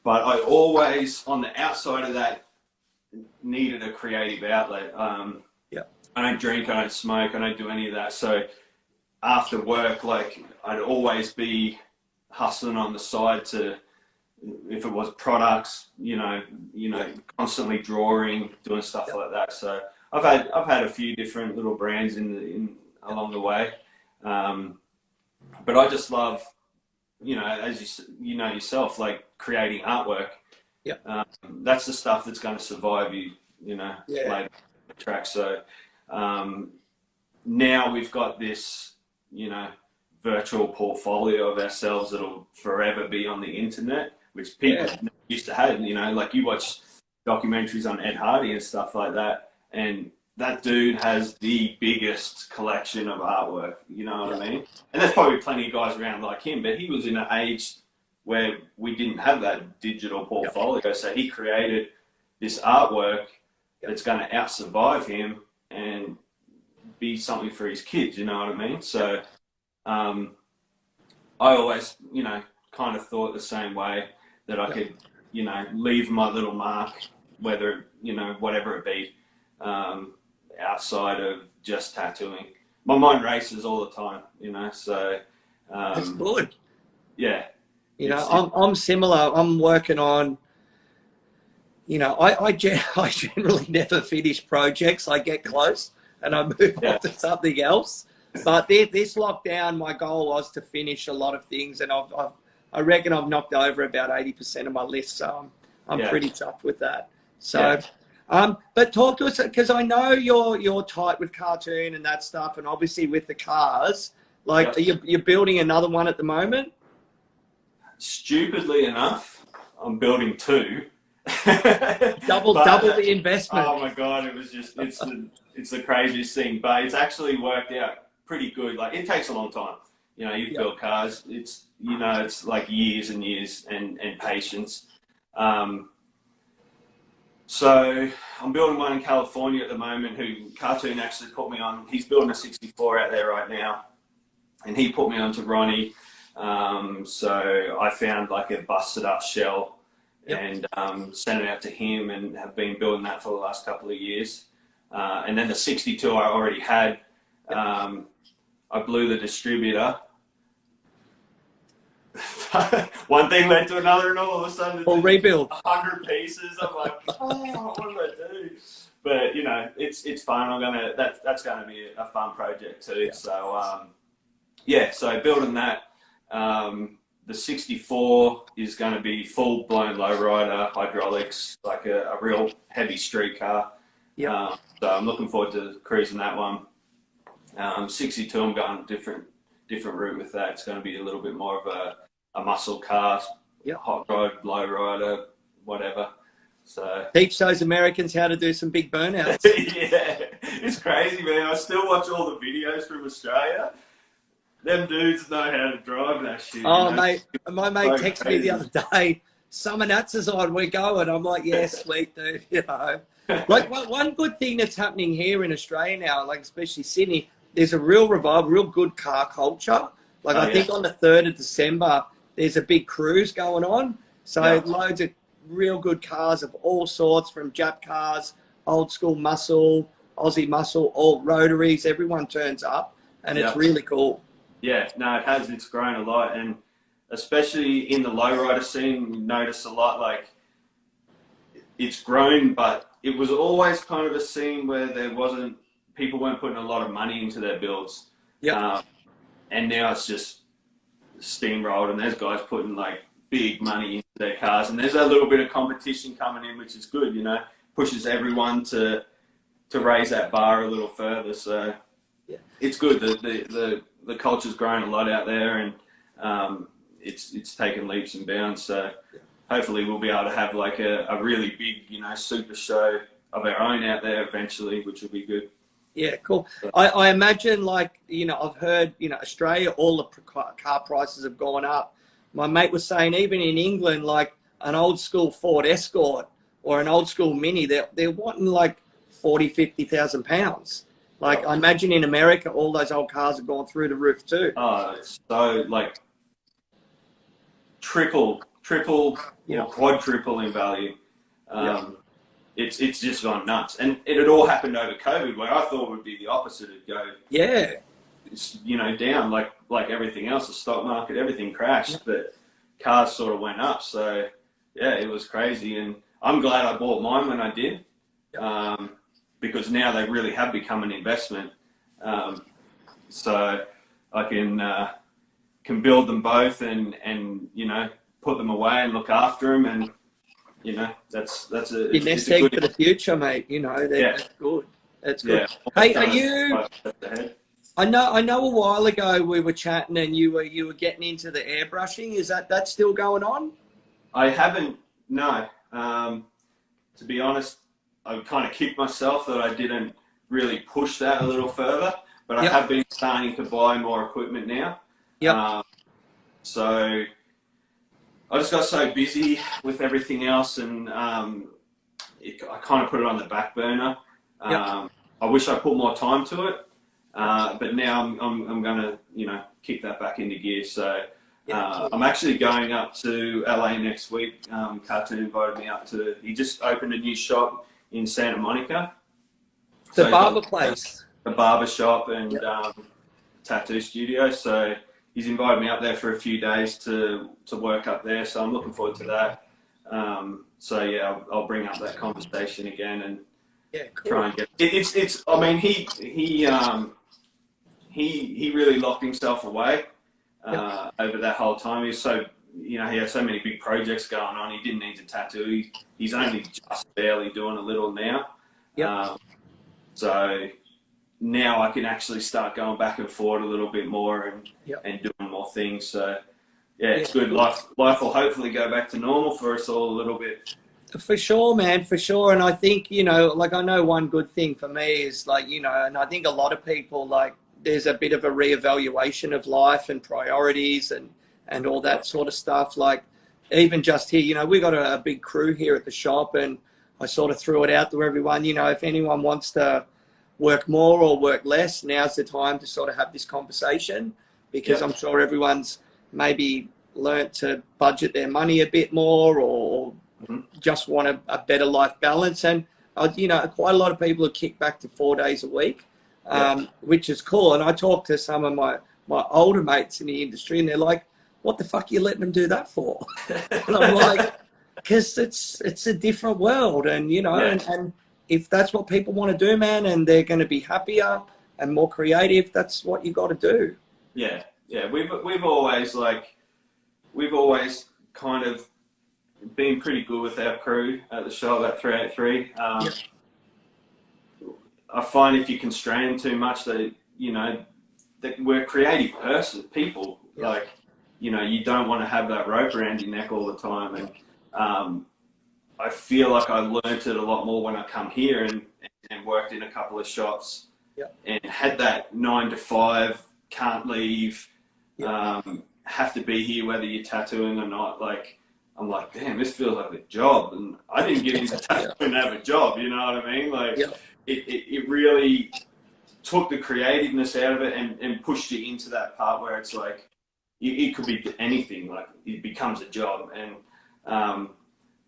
But I always, on the outside of that, needed a creative outlet. I don't drink, I don't smoke, I don't do any of that. So after work, like I'd always be hustling on the side to, if it was products, constantly drawing, doing stuff like that. So I've had a few different little brands in along the way, but I just love, as you know yourself, like creating artwork. That's the stuff that's going to survive you, later in the track. So now we've got this, virtual portfolio of ourselves that'll forever be on the internet, which people used to have, like you watch documentaries on Ed Hardy and stuff like that, and that dude has the biggest collection of artwork, you know what I mean? And there's probably plenty of guys around like him, but he was in an age where we didn't have that digital portfolio, so he created this artwork that's going to out-survive him and be something for his kids, you know what I mean? So I always, kind of thought the same way, that I could, leave my little mark, whether, whatever it be, outside of just tattooing. My mind races all the time, so. That's good. Yeah. I'm similar. I'm working on, I generally never finish projects. I get close and I move on to something else. But this lockdown, my goal was to finish a lot of things, and I reckon I've knocked over about 80% of my list, so I'm pretty tough with that. So, but talk to us, because I know you're tight with cartoon and that stuff, and obviously with the cars. Like, you're building another one at the moment? Stupidly enough, I'm building two. double the investment. Oh my God, it was just it's the craziest thing, but it's actually worked out pretty good. Like, it takes a long time. You build cars. It's it's like years and years and patience. So I'm building one in California at the moment, who Cartoon actually put me on. He's building a 64 out there right now, and he put me onto Ronnie. So I found like a busted up shell and sent it out to him, and have been building that for the last couple of years. And then the 62 I already had, I blew the distributor. One thing led to another, and all of a sudden Or rebuild 100 pieces. I'm like, oh, what do I do? But you know, it's fun. That's gonna be a fun project too. Yeah. So so building that. The 64 is going to be full blown lowrider, hydraulics, like a real heavy street car. Yeah. So I'm looking forward to cruising that one. 62, I'm going a different route with that. It's going to be a little bit more of a muscle car, hot rod, low rider, whatever. So teach those Americans how to do some big burnouts. Yeah, it's crazy, man. I still watch all the videos from Australia. Them dudes know how to drive that shit. Oh, mate, my mate texted me the other day, Summer Nuts is on, we're going. I'm like, yeah, sweet, dude, you know. Like, one good thing that's happening here in Australia now, like especially Sydney, there's a real revival, real good car culture. Like, I think on the 3rd of December, there's a big cruise going on. So loads of real good cars of all sorts, from Jap cars, old school muscle, Aussie muscle, all rotaries, everyone turns up, and it's really cool. Yeah, no, it has. It's grown a lot, and especially in the lowrider scene, you notice a lot. Like, it's grown, but it was always kind of a scene where people weren't putting a lot of money into their builds. Yeah. And now it's just steamrolled, and there's guys putting like big money into their cars, and there's a little bit of competition coming in, which is good. You know, pushes everyone to raise that bar a little further. So it's good. The culture's grown a lot out there, and it's taken leaps and bounds. So hopefully we'll be able to have like a really big, you know, super show of our own out there eventually, which will be good. Yeah, cool. I imagine, like, you know, I've heard, you know, Australia, all the car prices have gone up. My mate was saying even in England, like an old school Ford Escort or an old school Mini, they're wanting like 40, 50,000 pounds. Like, I imagine in America, all those old cars have gone through the roof too. Oh, it's so like triple or quadruple in value. It's just gone nuts. And it had all happened over COVID, where I thought it would be the opposite. It'd go, it's, you know, down like everything else, the stock market, everything crashed, but cars sort of went up. So yeah, it was crazy. And I'm glad I bought mine when I did. Because now they really have become an investment. So I can build them both and you know, put them away and look after them, and you know, that's a your nest egg for the future, mate. You know, that's good. That's good. Yeah. Hey, are you? I know. A while ago we were chatting, and you were getting into the airbrushing. Is that still going on? I haven't. No. To be honest, I kind of kicked myself that I didn't really push that a little further, but I have been starting to buy more equipment now. So I just got so busy with everything else, and I kind of put it on the back burner. I wish I put more time to it, but now I'm going to, you know, kick that back into gear. So I'm actually going up to LA next week. Cartoon invited me up to. He just opened a new shop in Santa Monica. The barber place. The barber shop and tattoo studio. So he's invited me up there for a few days to work up there. So I'm looking forward to that. So yeah, I'll bring up that conversation again and try and get it's. I mean, he really locked himself away over that whole time. He was so, you know, he had so many big projects going on. He didn't need to tattoo. He's only just barely doing a little now. So now I can actually start going back and forward a little bit more and doing more things. So yeah, it's good. Life will hopefully go back to normal for us all a little bit. For sure, man, for sure. And I think, you know, like, I know one good thing for me is, like, you know, and I think a lot of people, like, there's a bit of a reevaluation of life and priorities and all that sort of stuff. Like, even just here, you know, we got a big crew here at the shop, and I sort of threw it out to everyone, you know, if anyone wants to work more or work less, now's the time to sort of have this conversation, because I'm sure everyone's maybe learnt to budget their money a bit more, or just want a better life balance. And, you know, quite a lot of people have kicked back to 4 days a week. which is cool. And I talk to some of my older mates in the industry, and they're like, "What the fuck are you letting them do that for?" And I'm like, "Because it's a different world, and you know, and if that's what people want to do, man, and they're going to be happier and more creative, that's what you got to do." Yeah, yeah. We've always kind of been pretty good with our crew at the shop at 383. I find if you constrain them too much, that that we're creative people. Yeah. Like, you don't want to have that rope around your neck all the time. And I feel like I learned it a lot more when I come here and worked in a couple of shops and had that 9 to 5, can't leave, have to be here whether you're tattooing or not. Like, I'm like, damn, this feels like a job. And I didn't get into tattooing to have a job, you know what I mean? Like, it really took the creativeness out of it and pushed you into that part where it's like, it could be anything, like it becomes a job. And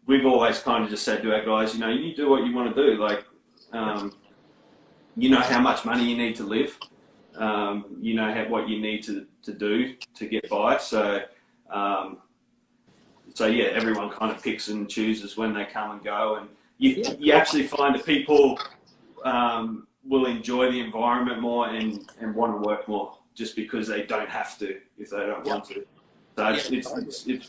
we've always kind of just said to our guys, you do what you want to do. Like, you know how much money you need to live. You know what you need to do to get by. So yeah, everyone kind of picks and chooses when they come and go. And you actually find that people will enjoy the environment more and want to work more just because they don't have to if they don't want to. So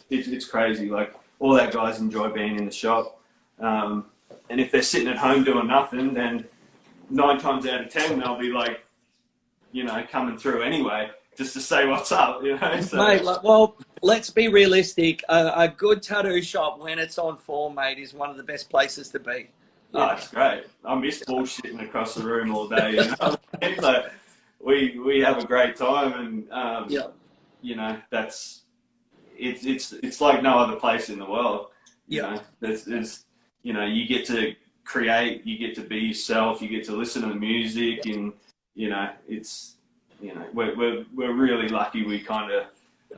it's crazy. Like, all our guys enjoy being in the shop. And if they're sitting at home doing nothing, then 9 times out of 10 they'll be like, coming through anyway, just to say what's up, So, mate, well, let's be realistic. A good tattoo shop, when it's on form, mate, is one of the best places to be. Oh, it's great. I miss bullshitting across the room all day. So we have a great time, and that's it's like no other place in the world. There's you get to create, you get to be yourself, you get to listen to the music, and it's we're really lucky we kind of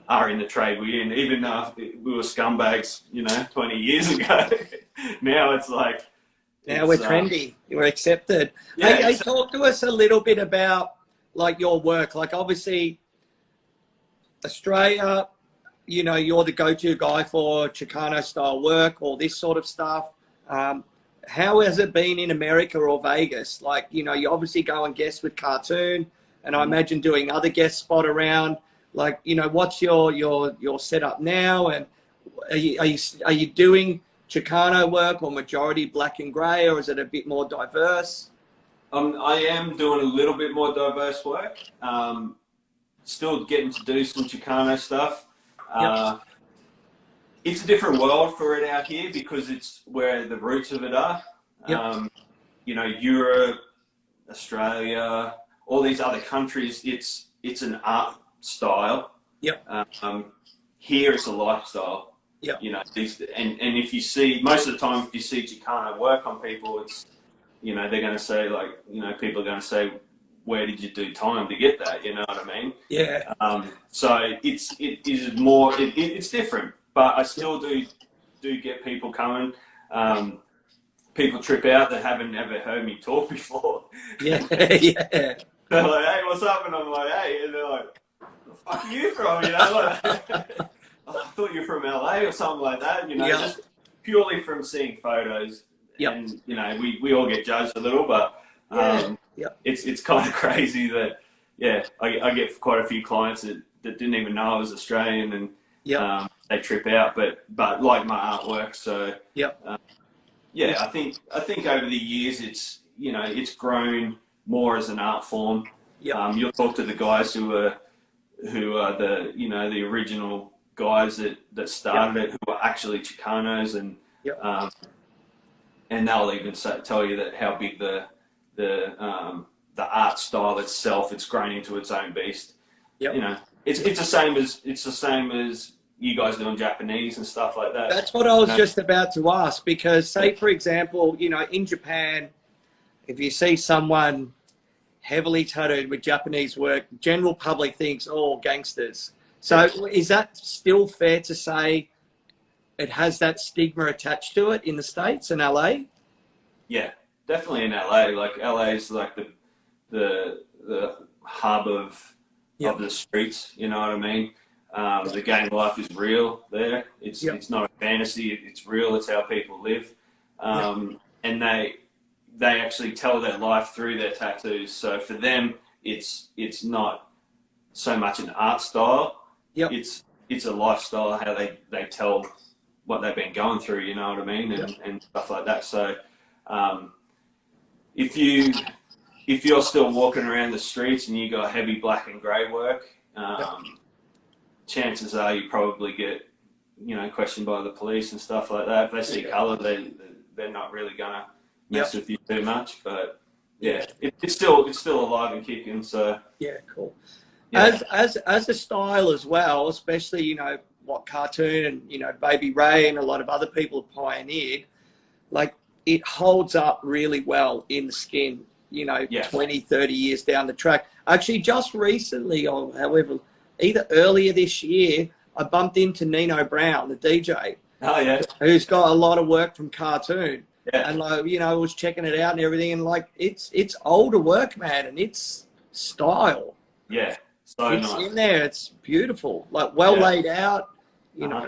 are in the trade we're in. Even though we were scumbags 20 years ago, now it's like, now we're trendy, we're accepted. Hey, talk to us a little bit about like your work. Like, obviously Australia, you're the go-to guy for Chicano style work, all this sort of stuff. How has it been in America or Vegas? Like, you obviously go and guest with Cartoon, and I imagine doing other guest spot around. Like, what's your setup now? And are you doing Chicano work or majority black and grey, or is it a bit more diverse? I am doing a little bit more diverse work. Still getting to do some Chicano stuff. It's a different world for it out here because it's where the roots of it are. Europe, Australia, all these other countries, it's an art style. Here it's a lifestyle. And if you see, most of the time, if you see Chicano work on people, it's, they're going to say, like, people are going to say, where did you do time to get that? You know what I mean? Yeah. So it is more, it's different, but I still do get people coming. People trip out that haven't ever heard me talk before. Yeah. They're like, hey, what's up? And I'm like, hey, and they're like, where the fuck are you from? Like, I thought you were from LA or something like that, just purely from seeing photos. And, we all get judged a little, but it's kind of crazy that, I get quite a few clients that didn't even know I was Australian, and they trip out, but like my artwork. So, I think over the years it's grown more as an art form. You'll talk to the guys who are the original guys that started it, who are actually Chicanos, and they'll even tell you that how big the art style itself, it's grown into its own beast. It's the same as you guys doing Japanese and stuff like that. That's what I was just about to ask, because say, for example, in Japan, if you see someone heavily tattooed with Japanese work, general public thinks, oh, gangsters. So is that still fair to say it has that stigma attached to it in the States and LA? Yeah, definitely in LA. Like, LA is like the the hub of the streets. You know what I mean? The gang life is real there. It's not a fantasy. It's real. It's how people live, and they actually tell their life through their tattoos. So for them, it's not so much an art style. It's a lifestyle, how they tell what they've been going through, you know what I mean, and stuff like that. So if you're still walking around the streets and you got heavy black and grey work, chances are you probably get, you know, questioned by the police and stuff like that. If they see colour, they're not really gonna mess with you too much. But it's still alive and kicking. So cool. As a style as well, especially, you know, what Cartoon and, you know, Baby Ray and a lot of other people have pioneered, like, it holds up really well in the skin, you know, 20, 30 years down the track. Actually, just recently, or however, either earlier this year, I bumped into Nino Brown, the DJ, who's got a lot of work from Cartoon. And, like, you know, I was checking it out and everything, and, like, it's older work, man, and it's style. So it's nice. In there. It's beautiful, like well laid out, you know.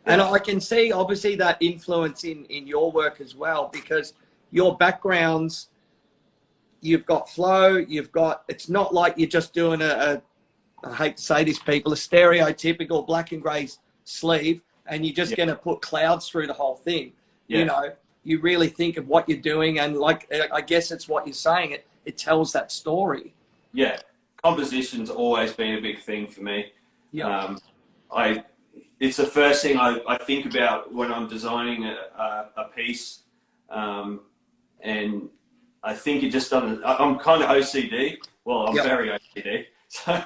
And I can see obviously that influence in your work as well, because your backgrounds, you've got flow, it's not like you're just doing I hate to say this, people, a stereotypical black and grey sleeve and you're just going to put clouds through the whole thing. You know, you really think of what you're doing, and, like, I guess it's what you're saying, it tells that story. Composition's always been a big thing for me. It's the first thing I think about when I'm designing a piece, and I think it just doesn't. I'm kind of OCD. Well, I'm very OCD. So,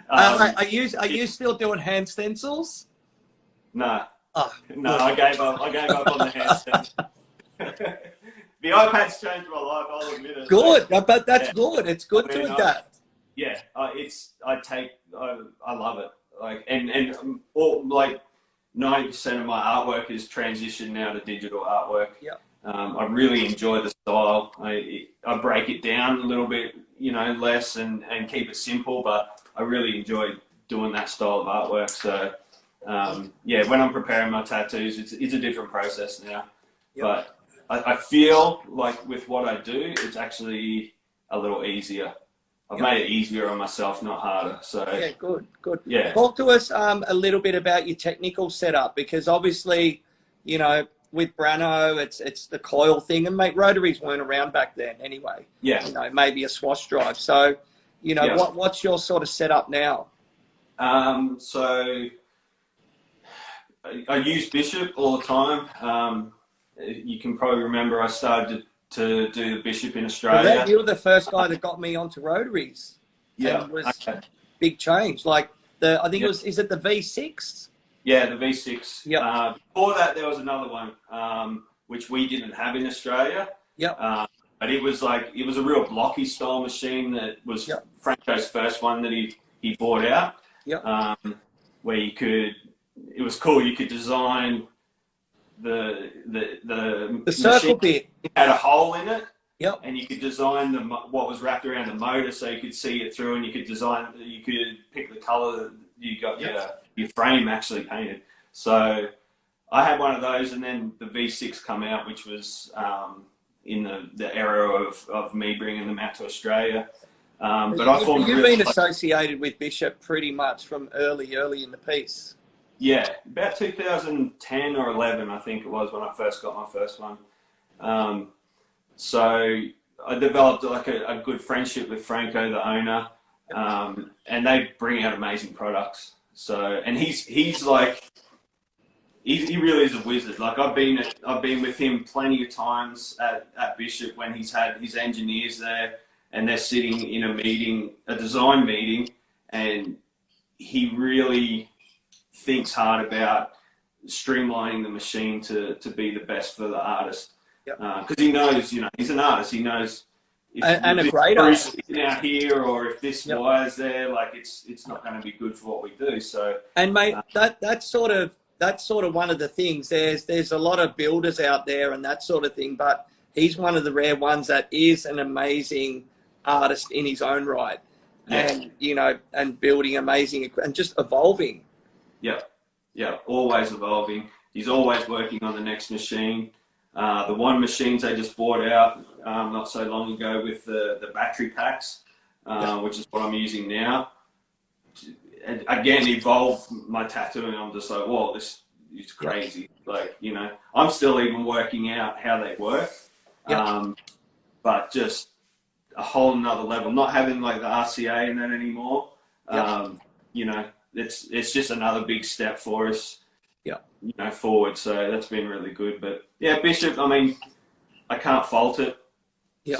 are you still doing hand stencils? No, no, I gave up on the hand stencils. The iPad's changed my life. I'll admit it. Good, but that's good. It's good to adapt. I love it. Like, and all, like, 90% of my artwork is transitioned now to digital artwork. I really enjoy the style. I break it down a little bit, you know, less and keep it simple, but I really enjoy doing that style of artwork. So, when I'm preparing my tattoos, it's a different process now. But I feel like with what I do, it's actually a little easier. I've made it easier on myself, not harder. So good. Talk to us a little bit about your technical setup, because obviously, you know, with Brano, it's the coil thing, and rotaries weren't around back then anyway. You know, maybe a swash drive. So, you know, what's your sort of setup now? So I use Bishop all the time. You can probably remember I started to do the Bishop in Australia. You were the first guy that got me onto rotaries. It was big change. Like I think it was, is it the V6? Yeah, the V6. Before that, there was another one, which we didn't have in Australia. But it was a real blocky style machine that was Franco's first one that he bought out. Where it was cool. You could design the circle bit. It had a hole in it. And you could design what was wrapped around the motor, so you could see it through, and you could pick the color that you got your frame actually painted. So I had one of those, and then the V6 come out, which was in the era of me bringing them out to Australia. But you've been associated with Bishop pretty much from early in the piece. Yeah, about 2010 or 11, I think it was, when I first got my first one. So I developed like a good friendship with Franco, the owner, and they bring out amazing products. So, and he's like, he really is a wizard. Like I've been with him plenty of times at Bishop when he's had his engineers there, and they're sitting in a design meeting, and he really thinks hard about streamlining the machine to be the best for the artist. Because he knows, he's an artist. He knows if a great artist out here, or if this wire's there, like it's not going to be good for what we do. So, and mate, that's sort of one of the things. There's a lot of builders out there and that sort of thing, but he's one of the rare ones that is an amazing artist in his own right, Yeah. and you know, and building amazing and just evolving. Yeah, yeah, always evolving. He's always working on the next machine. The one machines they just bought out not so long ago with the battery packs, which is what I'm using now. Again, evolved my tattooing. I'm just like, whoa, this is crazy. Like, you know, I'm still even working out how they work, but just a whole nother level. Not having like the RCA in that anymore. You know, it's just another big step for us. You know, forward. So that's been really good. But yeah, Bishop. I mean, I can't fault it.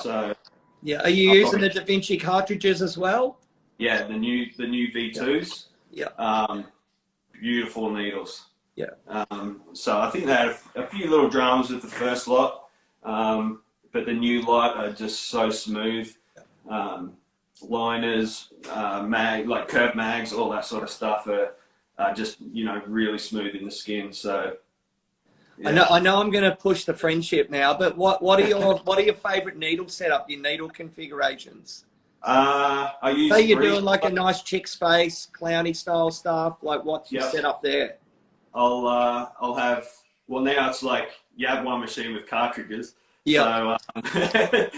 So yeah. Are you using the Da Vinci cartridges as well? Yeah, the new V2s. Beautiful needles. So I think they had a few little dramas with the first lot, but the new lot are just so smooth. Liners, like curved mags, all that sort of stuff are just, you know, really smooth in the skin. So I know I'm going to push the friendship now, but what are your favorite needle setup? Your needle configurations? I use. Say you're doing like a nice chick's face, clowny style stuff. Like what's your setup there? I'll have. Well, now it's like you have one machine with cartridges. So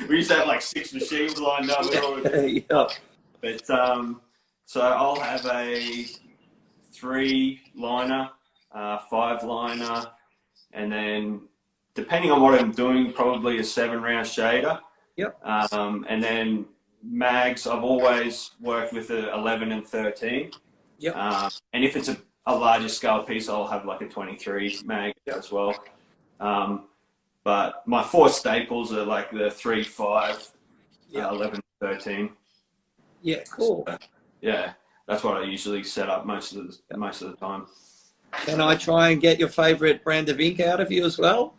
we used to have like 6 machines lined up. But so I'll have a 3 liner, 5 liner, and then depending on what I'm doing, probably a 7-round shader. And then mags, I've always worked with a 11 and 13. And if it's a larger scale piece, I'll have like a 23 mag as well. But my 4 staples are like the 3, 5, 11, 13. Yeah, cool. So, yeah, that's what I usually set up most of the time. Can I try and get your favorite brand of ink out of you as well?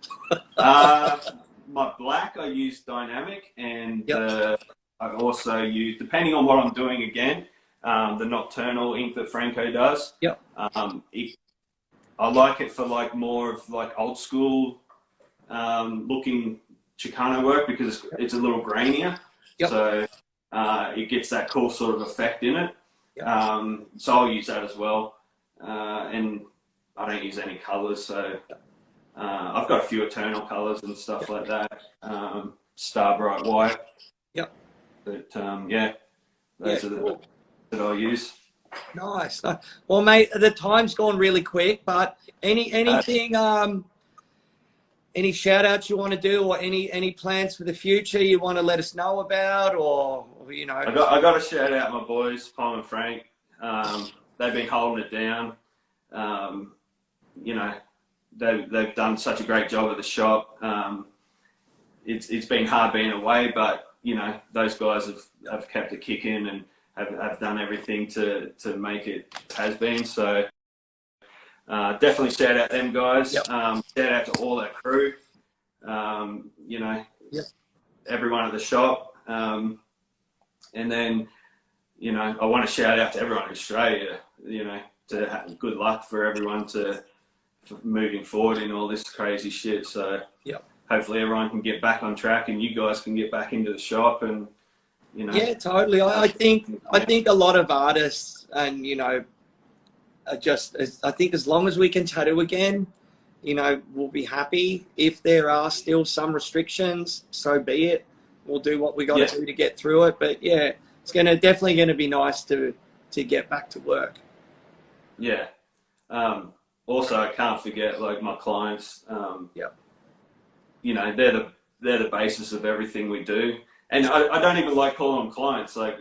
My black, I use Dynamic, and I also use, depending on what I'm doing again, the Nocturnal ink that Franco does. I like it for like more of like old school looking Chicano work because it's a little grainier. So it gets that cool sort of effect in it. So I'll use that as well. And I don't use any colors, so I've got a few Eternal colors and stuff like that. Star Bright White. But those are the that I use. Nice. Well, mate, the time's gone really quick, but anything, any shout outs you want to do, or any plans for the future you want to let us know about, or you know? I got to shout out my boys, Paul and Frank. They've been holding it down. You know, they've done such a great job at the shop. It's been hard being away, but you know, those guys have kept it kicking and have done everything to make it has been. So definitely shout out them guys. Shout out to all that crew. You know, everyone at the shop. And then, you know, I want to shout out to everyone in Australia, you know, to have good luck for everyone for moving forward in all this crazy shit. So hopefully everyone can get back on track and you guys can get back into the shop and, you know. Yeah, totally. I think a lot of artists and, you know, are just, I think as long as we can tattoo again, you know, we'll be happy. If there are still some restrictions, so be it. We'll do what we got to do to get through it. But yeah, it's definitely going to be nice to get back to work. Yeah. Also, I can't forget like my clients. You know, they're the basis of everything we do, and I don't even like calling them clients. Like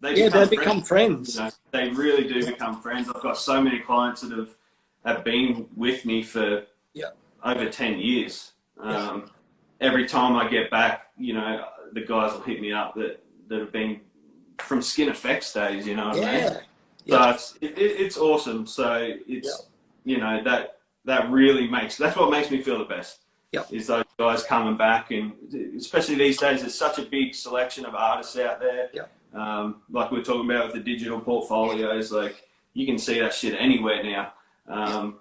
they become friends. You know, they really do become friends. I've got so many clients that have been with me for over 10 years. Every time I get back, you know, the guys will hit me up that have been from Skin Effects days. You know what I mean? So it's awesome. So it's you know, that really that's what makes me feel the best. Is those guys coming back, and especially these days, there's such a big selection of artists out there. Like we were talking about with the digital portfolios, like you can see that shit anywhere now.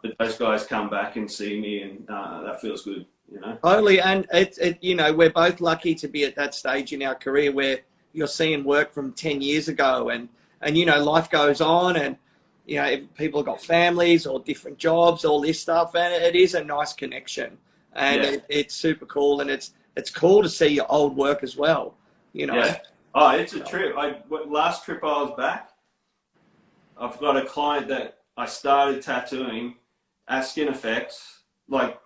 But those guys come back and see me, and that feels good, you know. Totally, and it you know, we're both lucky to be at that stage in our career where you're seeing work from 10 years ago, and you know, life goes on, and you know, people have got families or different jobs, all this stuff, and it is a nice connection, and it's super cool, and it's cool to see your old work as well, you know. Yeah. Oh, it's a trip. Last trip I was back, I've got a client that I started tattooing at Skin Effects, like,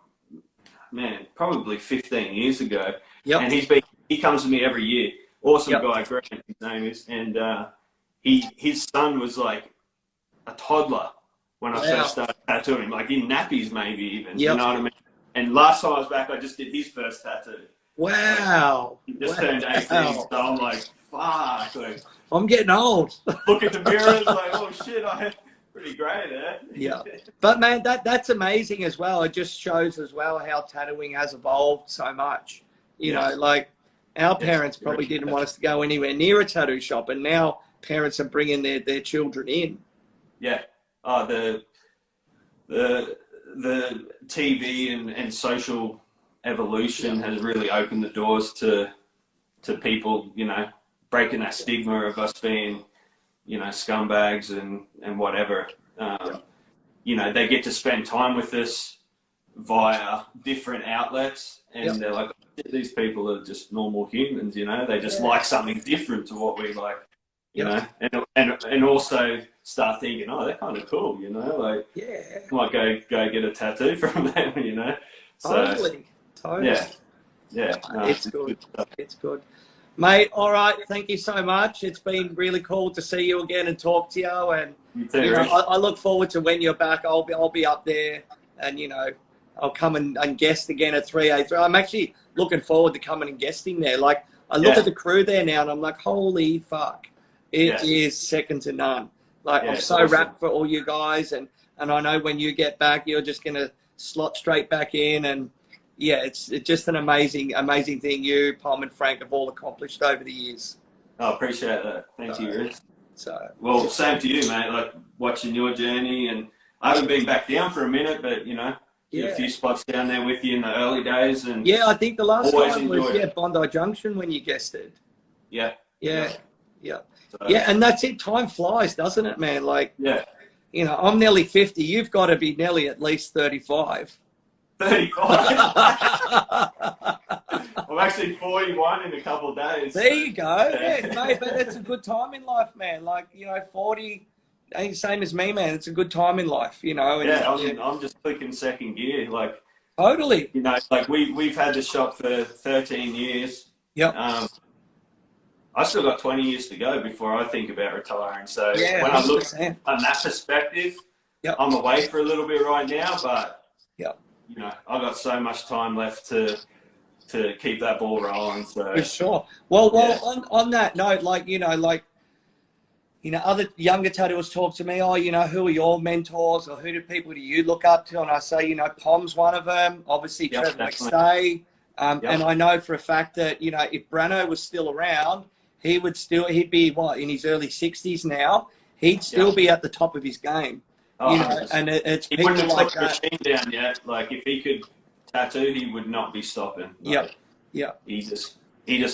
man, probably 15 years ago. Yep. And he comes to me every year. Awesome guy, Grant, his name is. And his son was like a toddler when I first started tattooing, like in nappies maybe even, you know what I mean? And last time I was back, I just did his first tattoo. Wow. He just turned 18, so I'm like, fuck. Like, I'm getting old. Look at the mirrors, like, oh shit, pretty great, eh? Yeah. But man, that's amazing as well. It just shows as well how tattooing has evolved so much. You know, like our parents probably didn't want us to go anywhere near a tattoo shop, and now parents are bringing their children in. Yeah. Oh, the TV and social evolution has really opened the doors to people, you know, breaking that stigma of us being, you know, scumbags and whatever. You know, they get to spend time with us via different outlets, and they're like, these people are just normal humans, you know, they just like something different to what we like, you know, and also start thinking, oh, they're kind of cool, you know, like, might go get a tattoo from them, you know. So, totally. Yeah. No, it's good. It's good. Mate, all right, thank you so much. It's been really cool to see you again and talk to you. And you too, you know, I look forward to when you're back. I'll be up there, and you know, I'll come and guest again at 383. I'm actually looking forward to coming and guesting there. Like, I look at the crew there now, and I'm like, holy fuck, it is second to none. Like, I'm so wrapped for all you guys, and I know when you get back, you're just gonna slot straight back in, and yeah, it's just an amazing thing you, Palm and Frank have all accomplished over the years. I appreciate that. Thank you, Rhys. Well, same to you, mate. Like, watching your journey, and I haven't been back down for a minute, but you know, did a few spots down there with you in the early days, and I think the last time was Bondi Junction when you guested. Yeah, and that's it. Time flies, doesn't it, man? Like, you know, I'm nearly 50. You've got to be nearly at least 35. 35. I'm actually 41 in a couple of days. There you go. Yeah, mate, but it's a good time in life, man. Like, you know, 40 ain't the same as me, man. It's a good time in life, you know. And, I'm just clicking second gear. Like, totally. You know, like we've had the shop for 13 years. Yep. I still got 20 years to go before I think about retiring. So when 100%. I look on that perspective, I'm away for a little bit right now, but you know, I've got so much time left to keep that ball rolling. So for sure. Well, on that note, like, you know, other younger tattooers talk to me, oh, you know, who are your mentors, or people do you look up to? And I say, you know, Pom's one of them, obviously Trevor McStay. And I know for a fact that, you know, if Brano was still around, he'd be what, in his early 60s now, he'd still be at the top of his game. You know, and it's he people wouldn't have like put the machine down yet. Like, if he could tattoo, he would not be stopping. Like, he just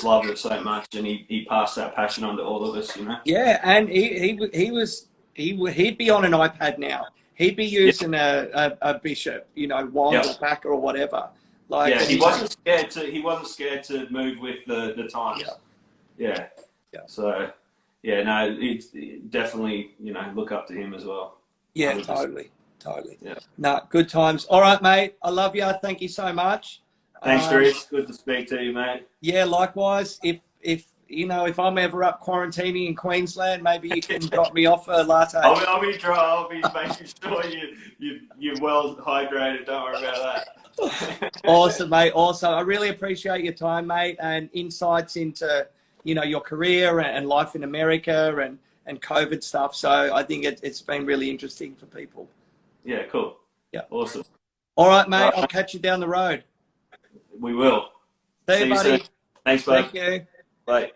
loved it so much, and he passed that passion on to all of us, you know. Yeah, and he'd be on an iPad now. He'd be using a Bishop, you know, wand or Packer or whatever. Like, he wasn't scared to move with the times. So it's definitely, you know, look up to him as well. Yeah, 100%. Totally. Yeah. No, good times. All right, mate. I love you. Thank you so much. Thanks, Rhys. Good to speak to you, mate. Yeah, likewise. If you know, if I'm ever up quarantining in Queensland, maybe you can drop me off a latte. I'll be making sure you're well hydrated. Don't worry about that. Awesome, mate. Awesome. I really appreciate your time, mate, and insights into, you know, your career and life in America and COVID stuff. So I think it's been really interesting for people. Yeah, cool. Yeah. Awesome. All right, mate. I'll catch you down the road. We will. See you, buddy. Soon. Thanks, bud. Thank you. Bye.